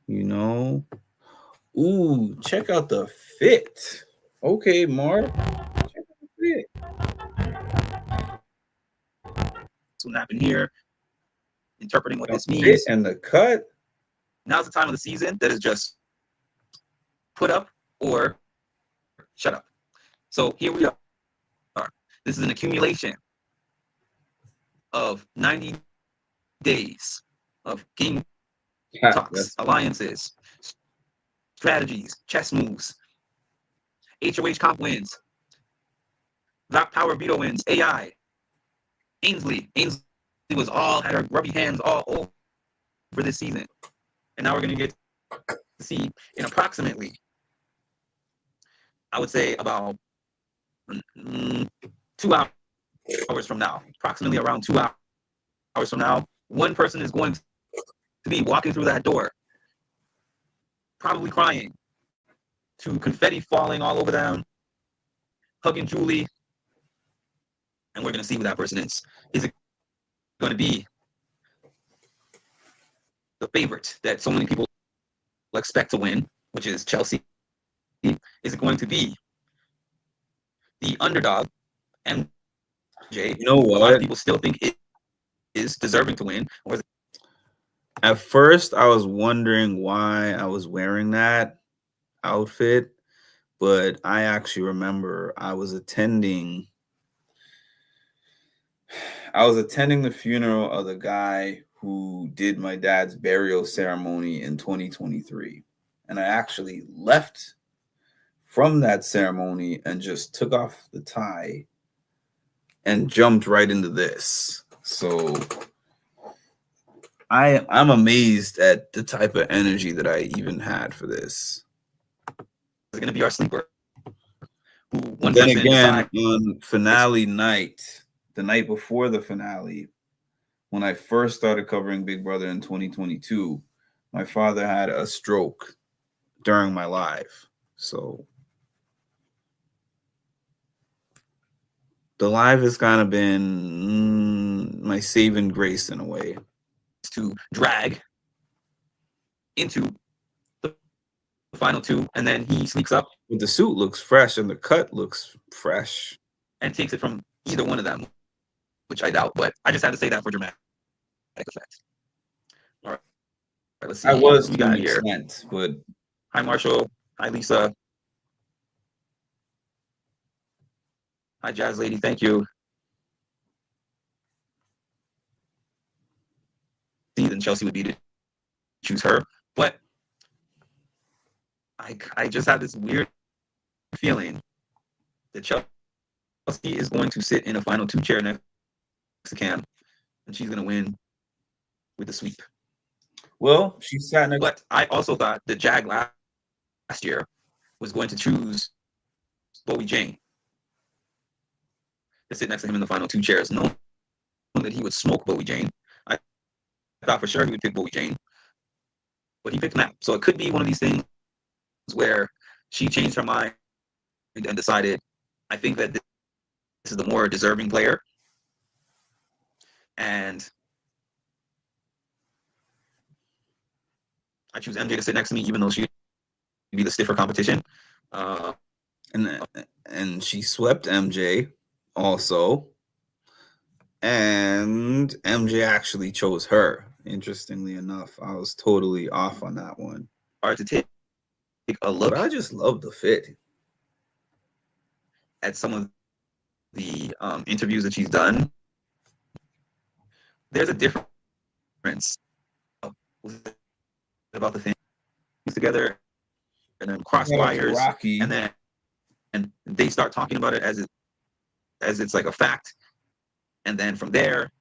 you know. Ooh, check out the fit. Okay, Mark. Check out the fit. What's what happened here? Interpreting what this means. And the cut. Now's the time of the season that is just put up or shut up. So here we are. This is an accumulation of 90 days of game talks, alliances, strategies, chess moves, HOH comp wins, Rock Power Veto wins, AI, Ainsley was had her grubby hands all over this season. And now we're going to get to see in approximately, I would say about 2 hours from now, approximately around 2 hours from now, one person is going to be walking through that door, probably crying, to confetti falling all over them, hugging Julie, and we're going to see who that person is. Is it going to be the favorite that so many people expect to win, which is Chelsea? Is it going to be the underdog, MJ, You know a lot of what? people still think it is deserving to win. Or is it At first, I was wondering why I was wearing that outfit, but I actually remember I was attending the funeral of the guy who did my dad's burial ceremony in 2023. And I actually left from that ceremony and just took off the tie and jumped right into this. So I'm amazed at the type of energy that I even had for this. going to be our sleeper? Who But one then person again, decide- on finale night, the night before the finale, when I first started covering Big Brother in 2022, my father had a stroke during my live. So the live has kind of been my saving grace in a way. to drag into the final two, and then he sneaks up But the suit looks fresh and the cut looks fresh. and takes it from either one of them, which I doubt, but I just had to say that for dramatic effect. All right, let's see. I was Who we to an got here. extent, but Hi, Marshall. Hi, Lisa. Hi, Jazz Lady. Thank you. Then Chelsea would be to choose her, but I just have this weird feeling that Chelsea is going to sit in a final two chair next to Cam, and she's going to win with the sweep. well, she sat next. But I also thought that Jag last year was going to choose Bowie Jane to sit next to him in the final two chairs, knowing that he would smoke Bowie Jane. I thought for sure he would pick Bowie Jane, but he picked Matt. So it could be one of these things where she changed her mind and decided, I think that this is the more deserving player. And I choose MJ to sit next to me, even though she'd be the stiffer competition. And she swept MJ also. And MJ actually chose her. Interestingly enough, I was totally off on that one. Hard to take a look But I just love the fit. at some of the interviews that she's done. There's a difference about the things together, and then cross wires, Rocky. and they start talking about it as it's like a fact, and then from there,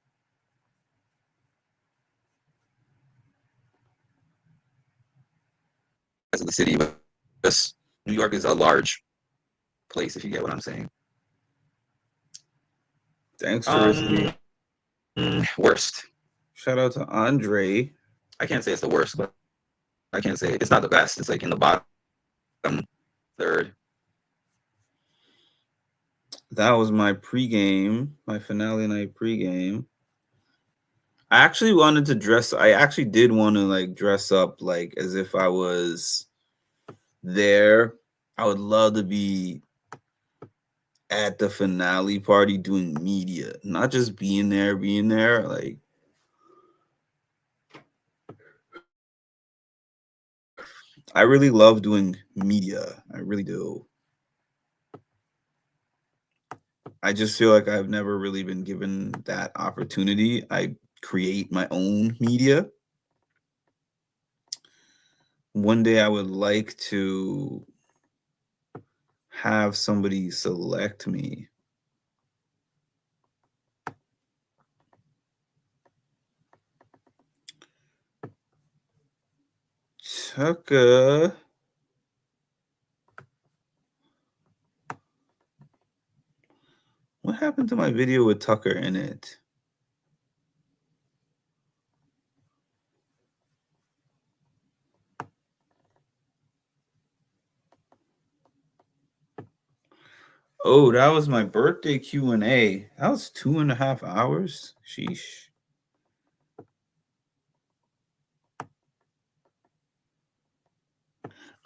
as of the city, but New York is a large place, if you get what I'm saying. Thanks for listening. Worst. Shout out to Andre. I can't say it's the worst, but I can't say it's not the best. It's like in the bottom third. That was my pregame, my finale night pregame. I actually wanted to dress. I actually did want to like dress up like as if I was there. I would love to be at the finale party doing media, not just being there. Like, I really love doing media. I really do. I just feel like I've never really been given that opportunity. I create my own media. One day I would like to have somebody select me. Tucker. What happened to my video with Tucker in it? Oh, that was my birthday Q&A. That was 2.5 hours. Sheesh.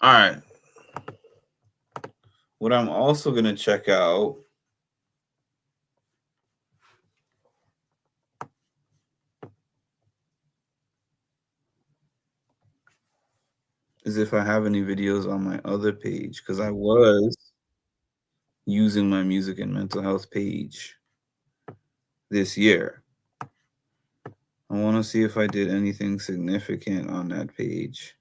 All right. What I'm also going to check out is if I have any videos on my other page, because I was using my music and mental health page this year. I want to see if I did anything significant on that page.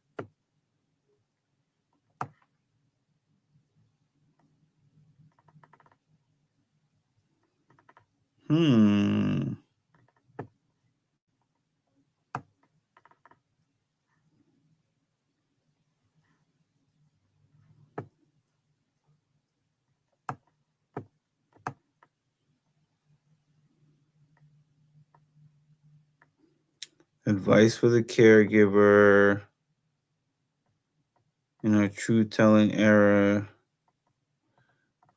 Advice for the caregiver in a true telling era.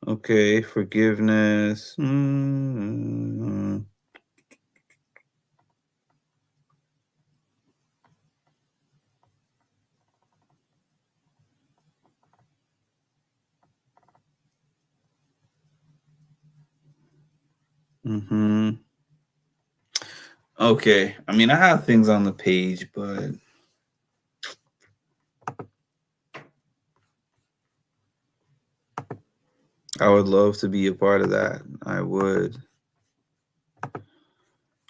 Okay, forgiveness. Okay, I mean, I have things on the page, but I would love to be a part of that. I would.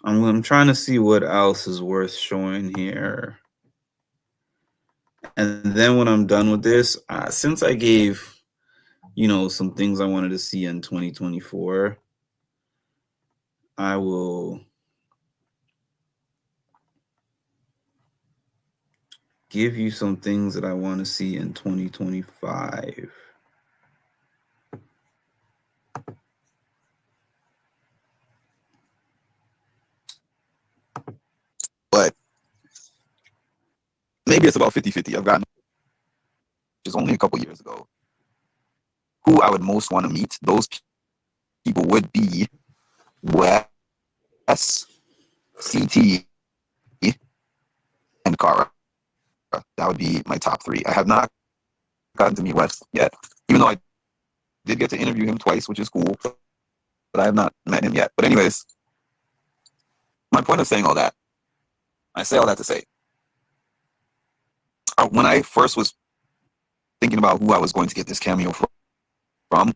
I'm trying to see what else is worth showing here. And then when I'm done with this, since I gave, some things I wanted to see in 2024, I will give you some things that I want to see in 2025. But maybe it's about 50-50. I've gotten just only a couple years ago. Who I would most want to meet, those people would be Wes, CT, and Kara. That would be my top three. I have not gotten to meet Wes yet, even though I did get to interview him twice, which is cool, but I have not met him yet. But anyways, my point of saying all that, I say all that to say, when I first was thinking about who I was going to get this cameo from,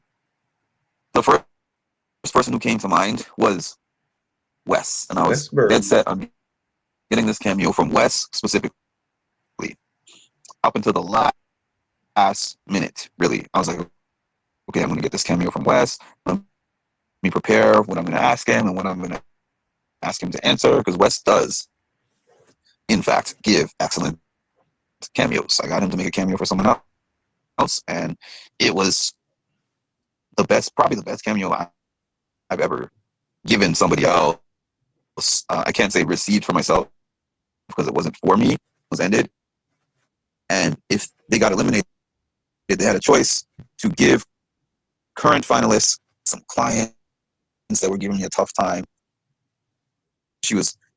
the first person who came to mind was Wes, and I was dead set on getting this cameo from Wes specifically. Up until the last minute, really, I was like, okay, I'm going to get this cameo from Wes. Let me prepare what I'm going to ask him and what I'm going to ask him to answer, because Wes does, in fact, give excellent cameos. I got him to make a cameo for someone else, and it was probably the best cameo I've ever given somebody else. I can't say received for myself because it wasn't for me. It was ended. And if they got eliminated, they had a choice to give current finalists some clients that were giving me a tough time.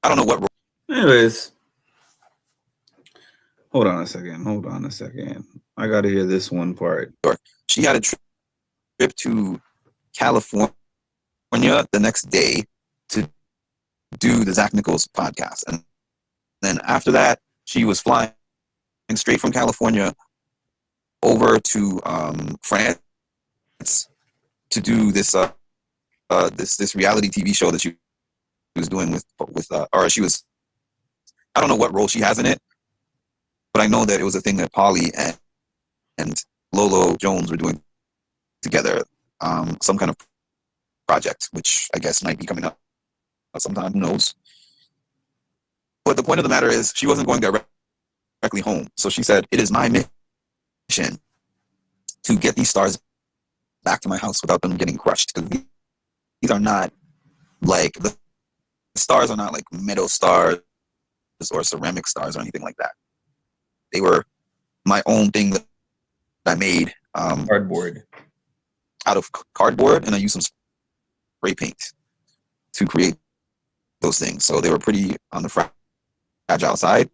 I don't know what. Anyways, hold on a second. I got to hear this one part. She had a trip to California the next day to do the Zach Nichols podcast. And then after that, she was flying straight from California over to France to do this this reality TV show that she was doing I don't know what role she has in it, but I know that it was a thing that Polly and Lolo Jones were doing together, some kind of project, which I guess might be coming up sometime, who knows. But the point of the matter is, she wasn't going directly home. So she said, it is my mission to get these stars back to my house without them getting crushed. Because these are not like, the stars are not like metal stars or ceramic stars or anything like that. They were my own thing that I made. Cardboard. Out of cardboard, and I used some spray paint to create those things. So they were pretty on the fragile side.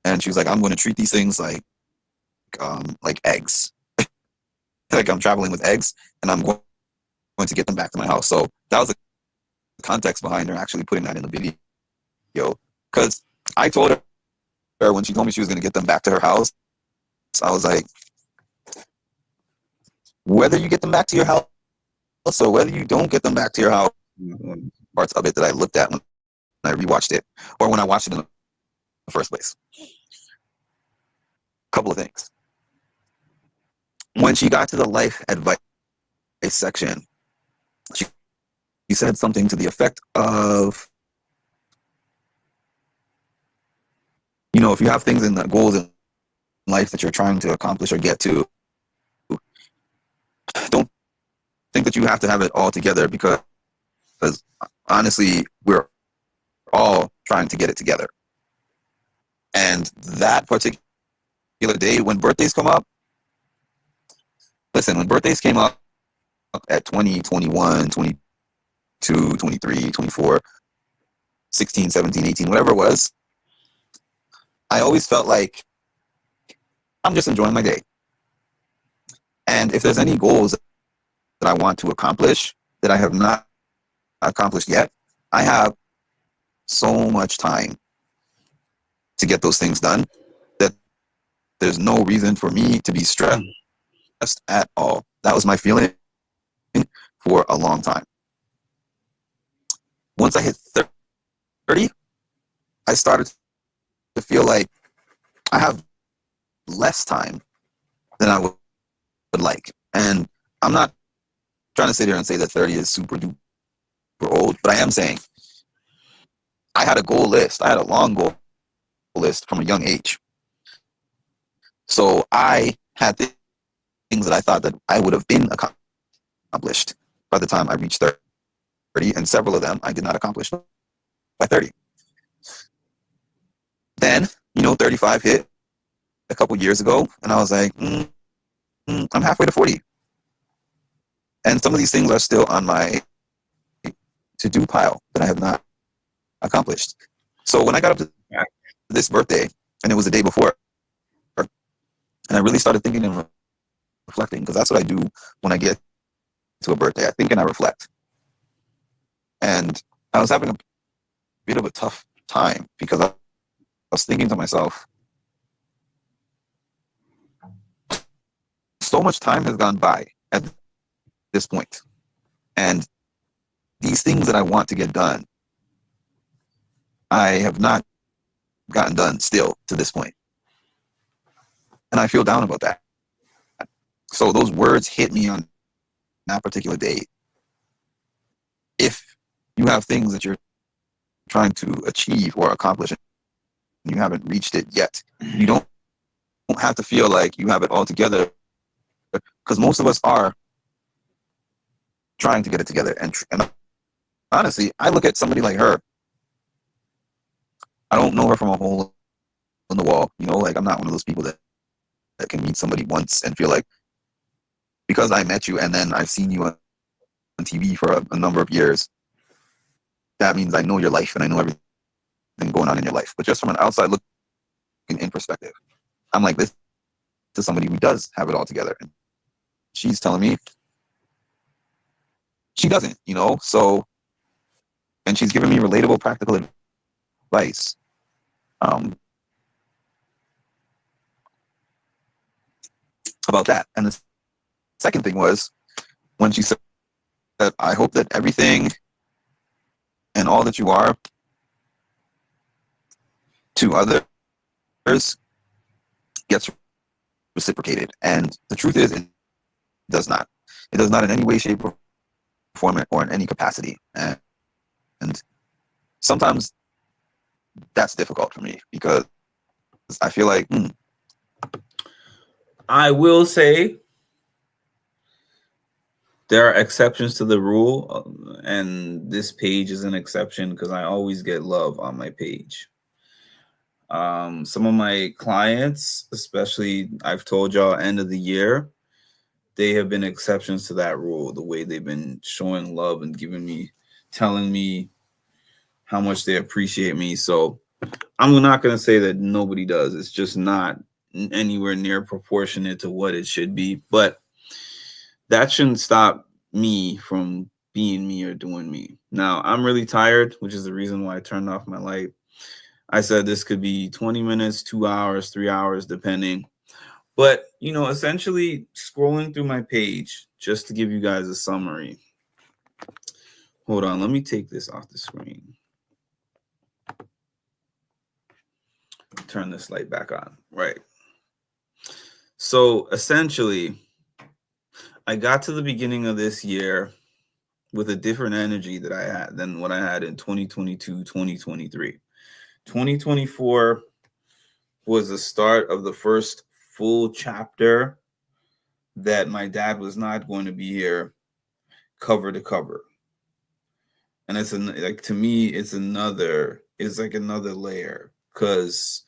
And she was like, I'm going to treat these things like eggs. Like I'm traveling with eggs, and I'm going to get them back to my house. So that was the context behind her actually putting that in the video. Because I told her when she told me she was going to get them back to her house, I was like, whether you get them back to your house or whether you don't get them back to your house, parts of it that I looked at when I rewatched it or when I watched it in the first place. Couple of things. When she got to the life advice section, she said something to the effect of, you know, if you have things in the goals in life that you're trying to accomplish or get to, don't think that you have to have it all together, because honestly, we're all trying to get it together. And that particular day when birthdays come up, listen, when birthdays came up at 20, 21, 22, 23, 24, 16, 17, 18, whatever it was, I always felt like I'm just enjoying my day. And if there's any goals that I want to accomplish that I have not accomplished yet, I have so much time to get those things done that there's no reason for me to be stressed at all. That was my feeling for a long time. Once I hit 30, I started to feel like I have less time than I would like. And I'm not trying to sit here and say that 30 is super duper old, but I am saying I had a goal list. I had a long goal list from a young age. So I had things that I thought that I would have been accomplished by the time I reached 30, and several of them I did not accomplish by 30. Then, 35 hit a couple years ago, and I was like, I'm halfway to 40. And some of these things are still on my to-do pile that I have not accomplished. So when I got up to this birthday, and it was the day before, and I really started thinking and reflecting, because that's what I do when I get to a birthday. I think and I reflect. And I was having a bit of a tough time because I was thinking to myself, so much time has gone by at this point, and these things that I want to get done, I have not gotten done still to this point. And I feel down about that. So those words hit me on that particular day. If you have things that you're trying to achieve or accomplish and you haven't reached it yet, you don't have to feel like you have it all together, because most of us are trying to get it together. And honestly, I look at somebody like her. I don't know her from a hole in the wall. Like, I'm not one of those people that can meet somebody once and feel like, because I met you and then I've seen you on TV for a number of years, that means I know your life and I know everything going on in your life. But just from an outside looking in perspective, I'm like, this to somebody who does have it all together. And she's telling me she doesn't, so, and she's giving me relatable, practical advice. About that. And the second thing was when she said that I hope that everything and all that you are to others gets reciprocated. And the truth is, it does not. It does not in any way, shape, or form, or in any capacity. And sometimes that's difficult for me, because I feel like, I will say there are exceptions to the rule, and this page is an exception because I always get love on my page. Some of my clients, especially, I've told y'all, end of the year, they have been exceptions to that rule. The way they've been showing love and telling me how much they appreciate me. So I'm not going to say that nobody does. It's just not anywhere near proportionate to what it should be. But that shouldn't stop me from being me or doing me. Now, I'm really tired, which is the reason why I turned off my light. I said this could be 20 minutes, 2 hours, 3 hours, depending. But, you know, essentially scrolling through my page, just to give you guys a summary. Hold on, let me take this off the screen. Turn this light back on. Right. So essentially, I got to the beginning of this year with a different energy that I had than what I had in 2022, 2023. 2024 was the start of the first full chapter that my dad was not going to be here cover to cover. And it's like, to me, it's like another layer, because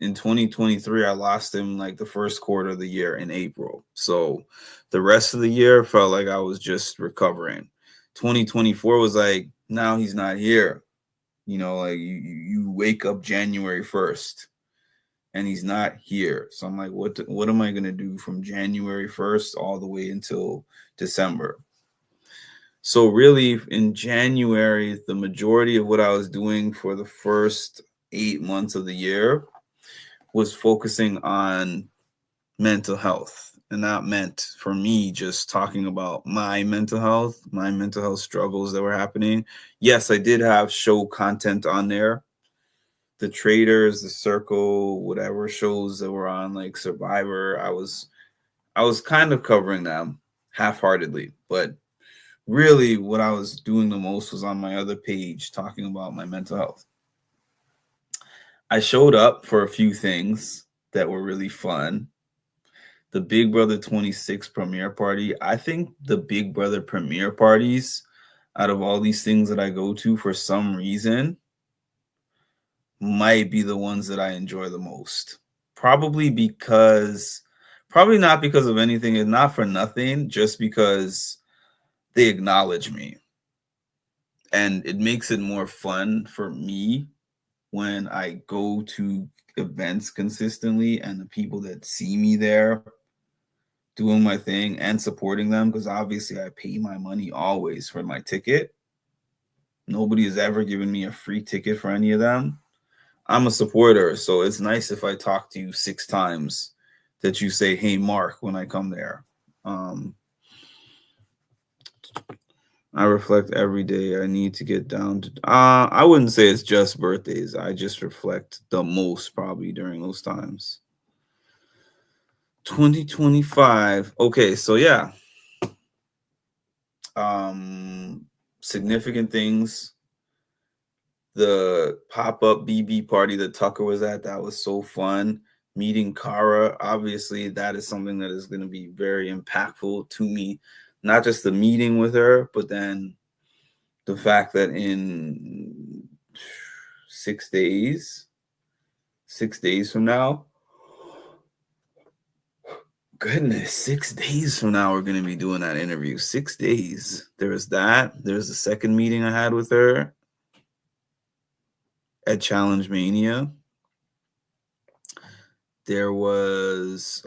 in 2023 I lost him like the first quarter of the year in April. So the rest of the year felt like I was just recovering. 2024 was like, now he's not here. You know, like you wake up January 1st and he's not here. So I'm like, what am I going to do from January 1st all the way until December? So really in January, the majority of what I was doing for the first 8 months of the year was focusing on mental health. And that meant for me just talking about my mental health struggles that were happening. Yes, I did have show content on there. The Traders, The Circle, whatever shows that were on, like Survivor, I was kind of covering them half-heartedly. But really what I was doing the most was on my other page talking about my mental health. I showed up for a few things that were really fun. The Big Brother 26 premiere party. I think the Big Brother premiere parties, out of all these things that I go to, for some reason, might be the ones that I enjoy the most. Probably not because of anything, and not for nothing, just because they acknowledge me. And it makes it more fun for me when I go to events consistently and the people that see me there doing my thing and supporting them, because obviously I pay my money always for my ticket. Nobody has ever given me a free ticket for any of them. I'm a supporter, so it's nice if I talk to you 6 times that you say, "Hey, Mark," when I come there. I reflect every day. I need to get down to, I wouldn't say it's just birthdays. I just reflect the most probably during those times. 2025. Okay, so yeah. Significant things. The pop-up BB party that Tucker was at, that was so fun. Meeting Kara, obviously that is something that is going to be very impactful to me. Not just the meeting with her, but then the fact that in 6 days from now, goodness, 6 days from now, we're going to be doing that interview. 6 days. There's that. There's the second meeting I had with her at Challenge Mania. There was,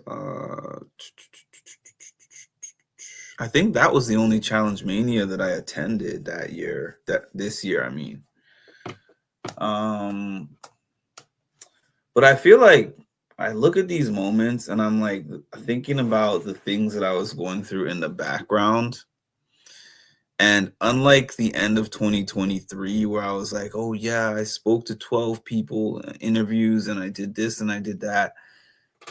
I think that was the only Challenge Mania that I attended this year, I mean. But I feel like I look at these moments and I'm like thinking about the things that I was going through in the background. And unlike the end of 2023, where I was like, oh yeah, I spoke to 12 people, interviews, and I did this and I did that.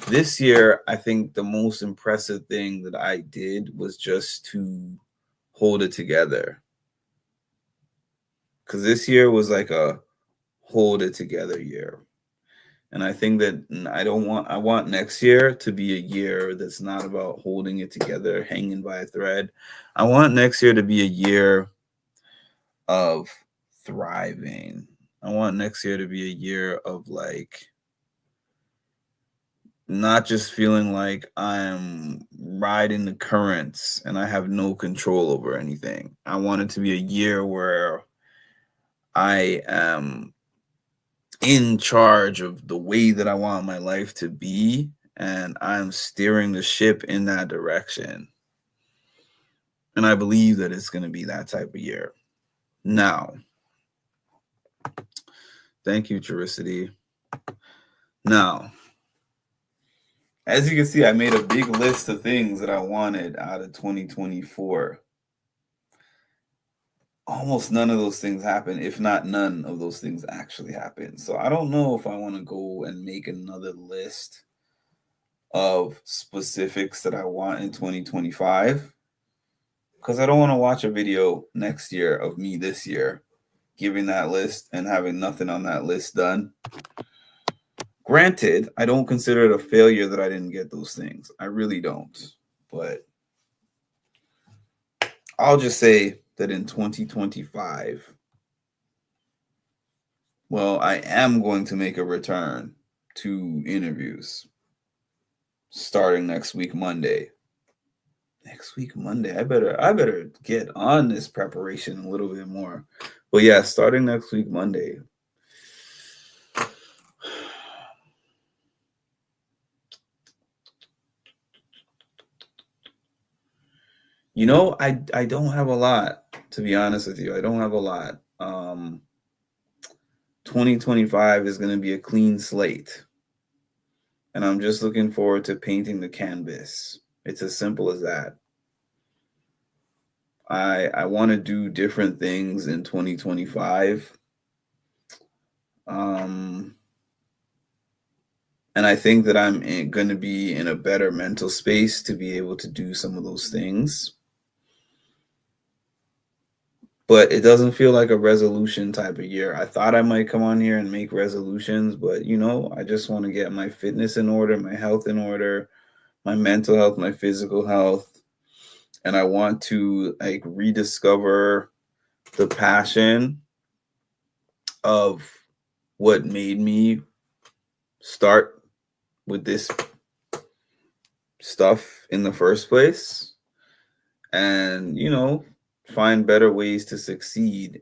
This year, I think the most impressive thing that I did was just to hold it together. Because this year was like a hold it together year. And I think that I want next year to be a year that's not about holding it together, hanging by a thread. I want next year to be a year of thriving. I want next year to be a year of like, not just feeling like I'm riding the currents and I have no control over anything. I want it to be a year where I am in charge of the way that I want my life to be, and I'm steering the ship in that direction. And I believe that it's going to be that type of year. Now, thank you, Chiricity. Now, As you can see, I made a big list of things that I wanted out of 2024. Almost none of those things happen, if not none of those things actually happen. So I don't know if I want to go and make another list of specifics that I want in 2025, because I don't want to watch a video next year of me this year giving that list and having nothing on that list done. Granted, I don't consider it a failure that I didn't get those things. I really don't. But I'll just say that in 2025, well, I am going to make a return to interviews starting next week, Monday. Next week, Monday. I better get on this preparation a little bit more. But yeah, starting next week, Monday. You know, I don't have a lot, to be honest with you. I don't have a lot. 2025 is going to be a clean slate. And I'm just looking forward to painting the canvas. It's as simple as that. I want to do different things in 2025. And I think that I'm going to be in a better mental space to be able to do some of those things. But it doesn't feel like a resolution type of year. I thought I might come on here and make resolutions, but you know, I just want to get my fitness in order, my health in order, my mental health, my physical health. And I want to like rediscover the passion of what made me start with this stuff in the first place. And, you know, find better ways to succeed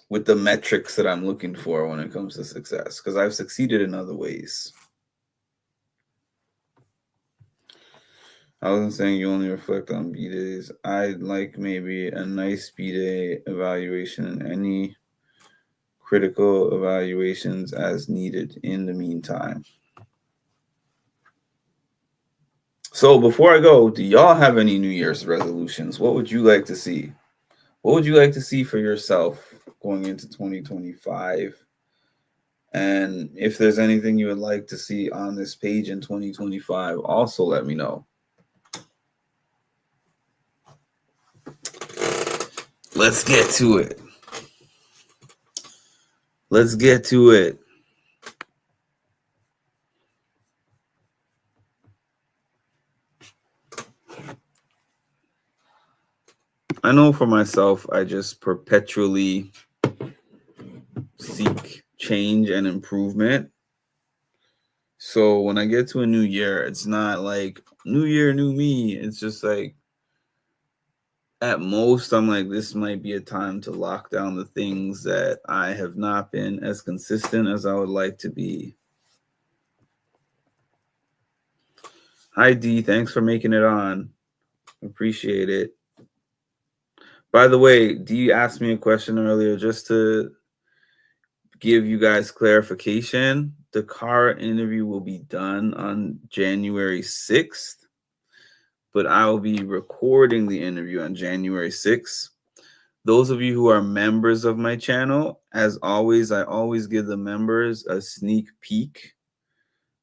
with the metrics that I'm looking for when it comes to success, because I've succeeded in other ways. I wasn't saying you only reflect on B-days. I'd like maybe a nice B-day evaluation and any critical evaluations as needed in the meantime. So before I go, do y'all have any New Year's resolutions? What would you like to see? What would you like to see for yourself going into 2025? And if there's anything you would like to see on this page in 2025, also let me know. Let's get to it. Let's get to it. I know for myself, I just perpetually seek change and improvement. So when I get to a new year, it's not like new year, new me. It's just like at most, I'm like, this might be a time to lock down the things that I have not been as consistent as I would like to be. Hi, D. Thanks for making it on. Appreciate it. By the way, Dee asked me a question earlier just to give you guys clarification. The car interview will be done on January 6th, but I will be recording the interview on January 6th. Those of you who are members of my channel, as always, I always give the members a sneak peek.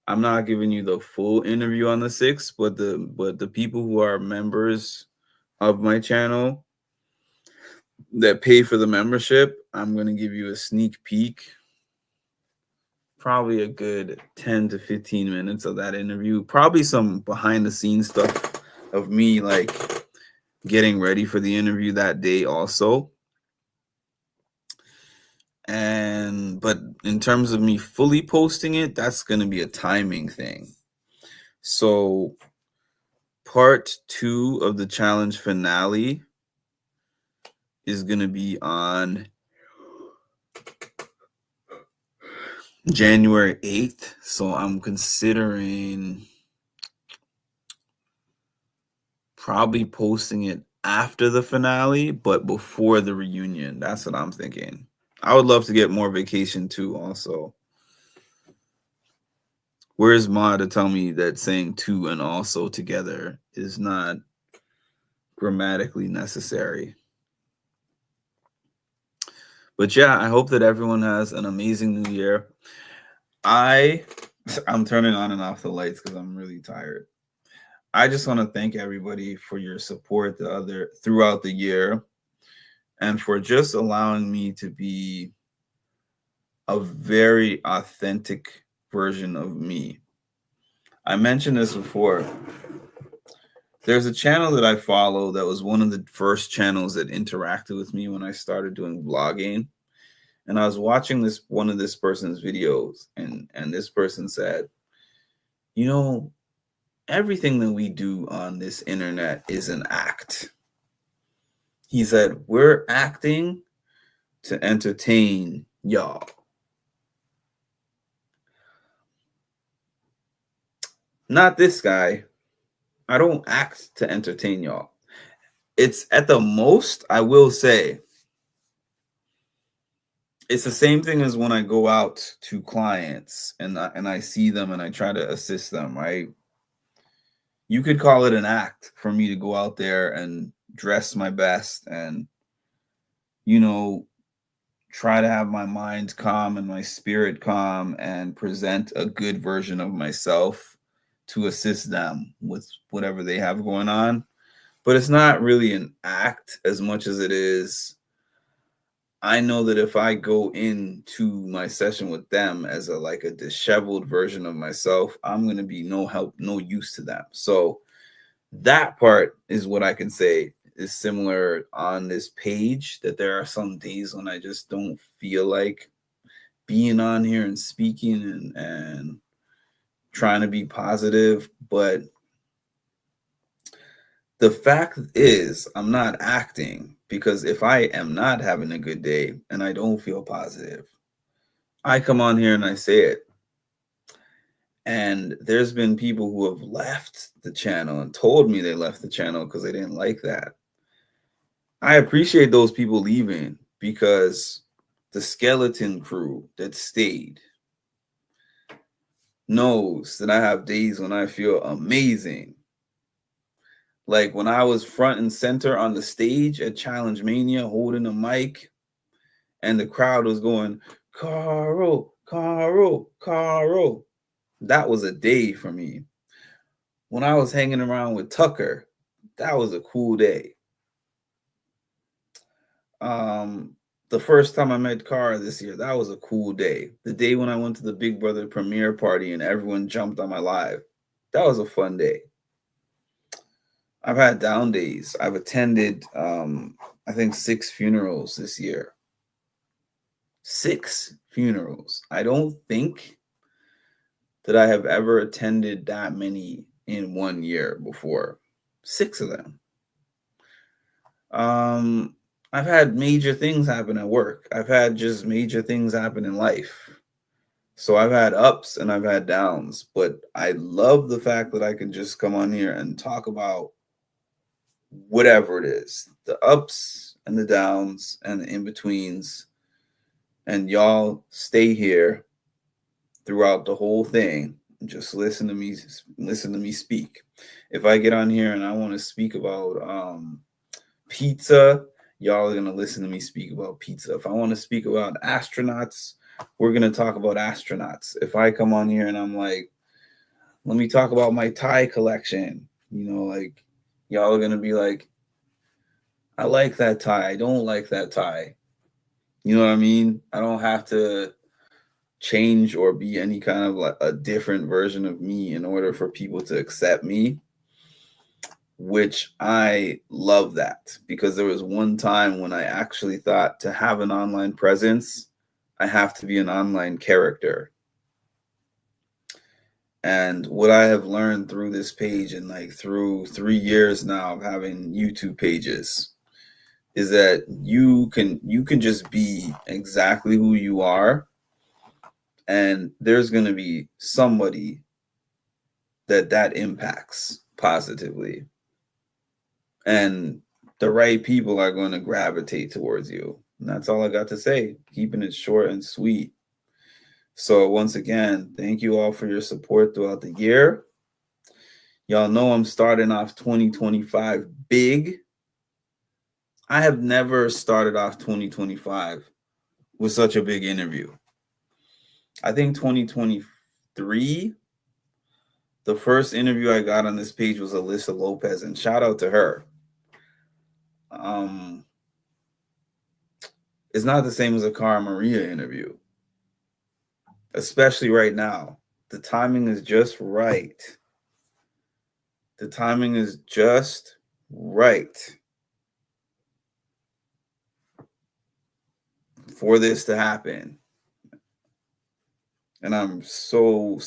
I'm not giving you the full interview on the 6th, but the people who are members of my channel that pay for the membership, I'm going to give you a sneak peek, probably a good 10 to 15 minutes of that interview, probably some behind the scenes stuff of me like getting ready for the interview that day also. But in terms of me fully posting it, that's going to be a timing thing. So part 2 of the challenge finale is going to be on January 8th. So I'm considering probably posting it after the finale, but before the reunion. That's what I'm thinking. I would love to get more vacation too also. Where's Ma to tell me that saying to and also together is not grammatically necessary? But yeah, I hope that everyone has an amazing new year. I'm turning on and off the lights because I'm really tired. I just want to thank everybody for your support throughout the year, and for just allowing me to be a very authentic version of me. I mentioned this before. There's a channel that I follow that was one of the first channels that interacted with me when I started doing vlogging. And I was watching one of this person's videos, and this person said, you know, everything that we do on this internet is an act. He said, we're acting to entertain y'all. Not this guy. I don't act to entertain y'all. It's at the most, I will say, it's the same thing as when I go out to clients and I see them and I try to assist them, right? You could call it an act for me to go out there and dress my best and, you know, try to have my mind calm and my spirit calm and present a good version of myself to assist them with whatever they have going on. But it's not really an act as much as it is, I know that if I go into my session with them as a disheveled version of myself, I'm going to be no help, no use to them. So that part is what I can say is similar on this page, that there are some days when I just don't feel like being on here and speaking and trying to be positive. But the fact is, I'm not acting, because if I am not having a good day and I don't feel positive, I come on here and I say it. And there's been people who have left the channel and told me they left the channel because they didn't like that. I appreciate those people leaving, because the skeleton crew that stayed knows that I have days when I feel amazing. Like when I was front and center on the stage at Challenge Mania holding a mic and the crowd was going, Caro, Caro, Caro. That was a day for me. When I was hanging around with Tucker, that was a cool day. The first time I met Cara this year, that was a cool day. The day when I went to the Big Brother premiere party and everyone jumped on my live, that was a fun day. I've had down days. I've attended, I think 6 funerals this year. 6 funerals. I don't think that I have ever attended that many in 1 year before. 6 of them. I've had major things happen at work. I've had just major things happen in life. So I've had ups and I've had downs, but I love the fact that I can just come on here and talk about whatever it is, the ups and the downs and the in-betweens, and y'all stay here throughout the whole thing. Just listen to me speak. If I get on here and I want to speak about pizza, y'all are going to listen to me speak about pizza. If I want to speak about astronauts, we're going to talk about astronauts. If I come on here and I'm like, let me talk about my tie collection, like y'all are going to be like, I like that tie. I don't like that tie. You know what I mean? I don't have to change or be any kind of like a different version of me in order for people to accept me, which I love that, because there was one time when I actually thought to have an online presence, I have to be an online character. And what I have learned through this page and like through 3 years now of having YouTube pages is that you can just be exactly who you are, and there's going to be somebody that impacts positively, and the right people are going to gravitate towards you. And that's all I got to say, keeping it short and sweet. So once again, thank you all for your support throughout the year. Y'all know I'm starting off 2025 big. I have never started off 2025 with such a big interview. I think 2023, the first interview I got on this page was Alyssa Lopez, and shout out to her. It's not the same as a Cara Maria interview, especially right now. The timing is just right. The timing is just right for this to happen. And I'm so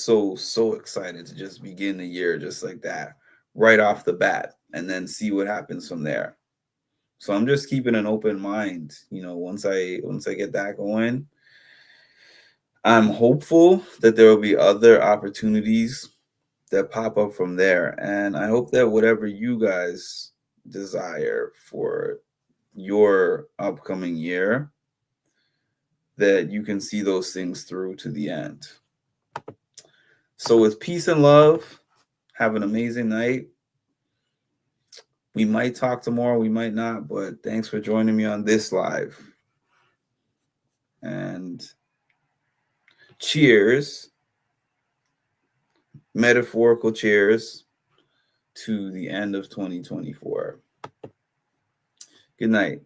excited to just begin the year just like that, right off the bat, and then see what happens from there. So I'm just keeping an open mind. You know, once I get that going, I'm hopeful that there will be other opportunities that pop up from there. And I hope that whatever you guys desire for your upcoming year, that you can see those things through to the end. So with peace and love, have an amazing night. We might talk tomorrow, we might not, but thanks for joining me on this live. And cheers, metaphorical cheers to the end of 2024. Good night.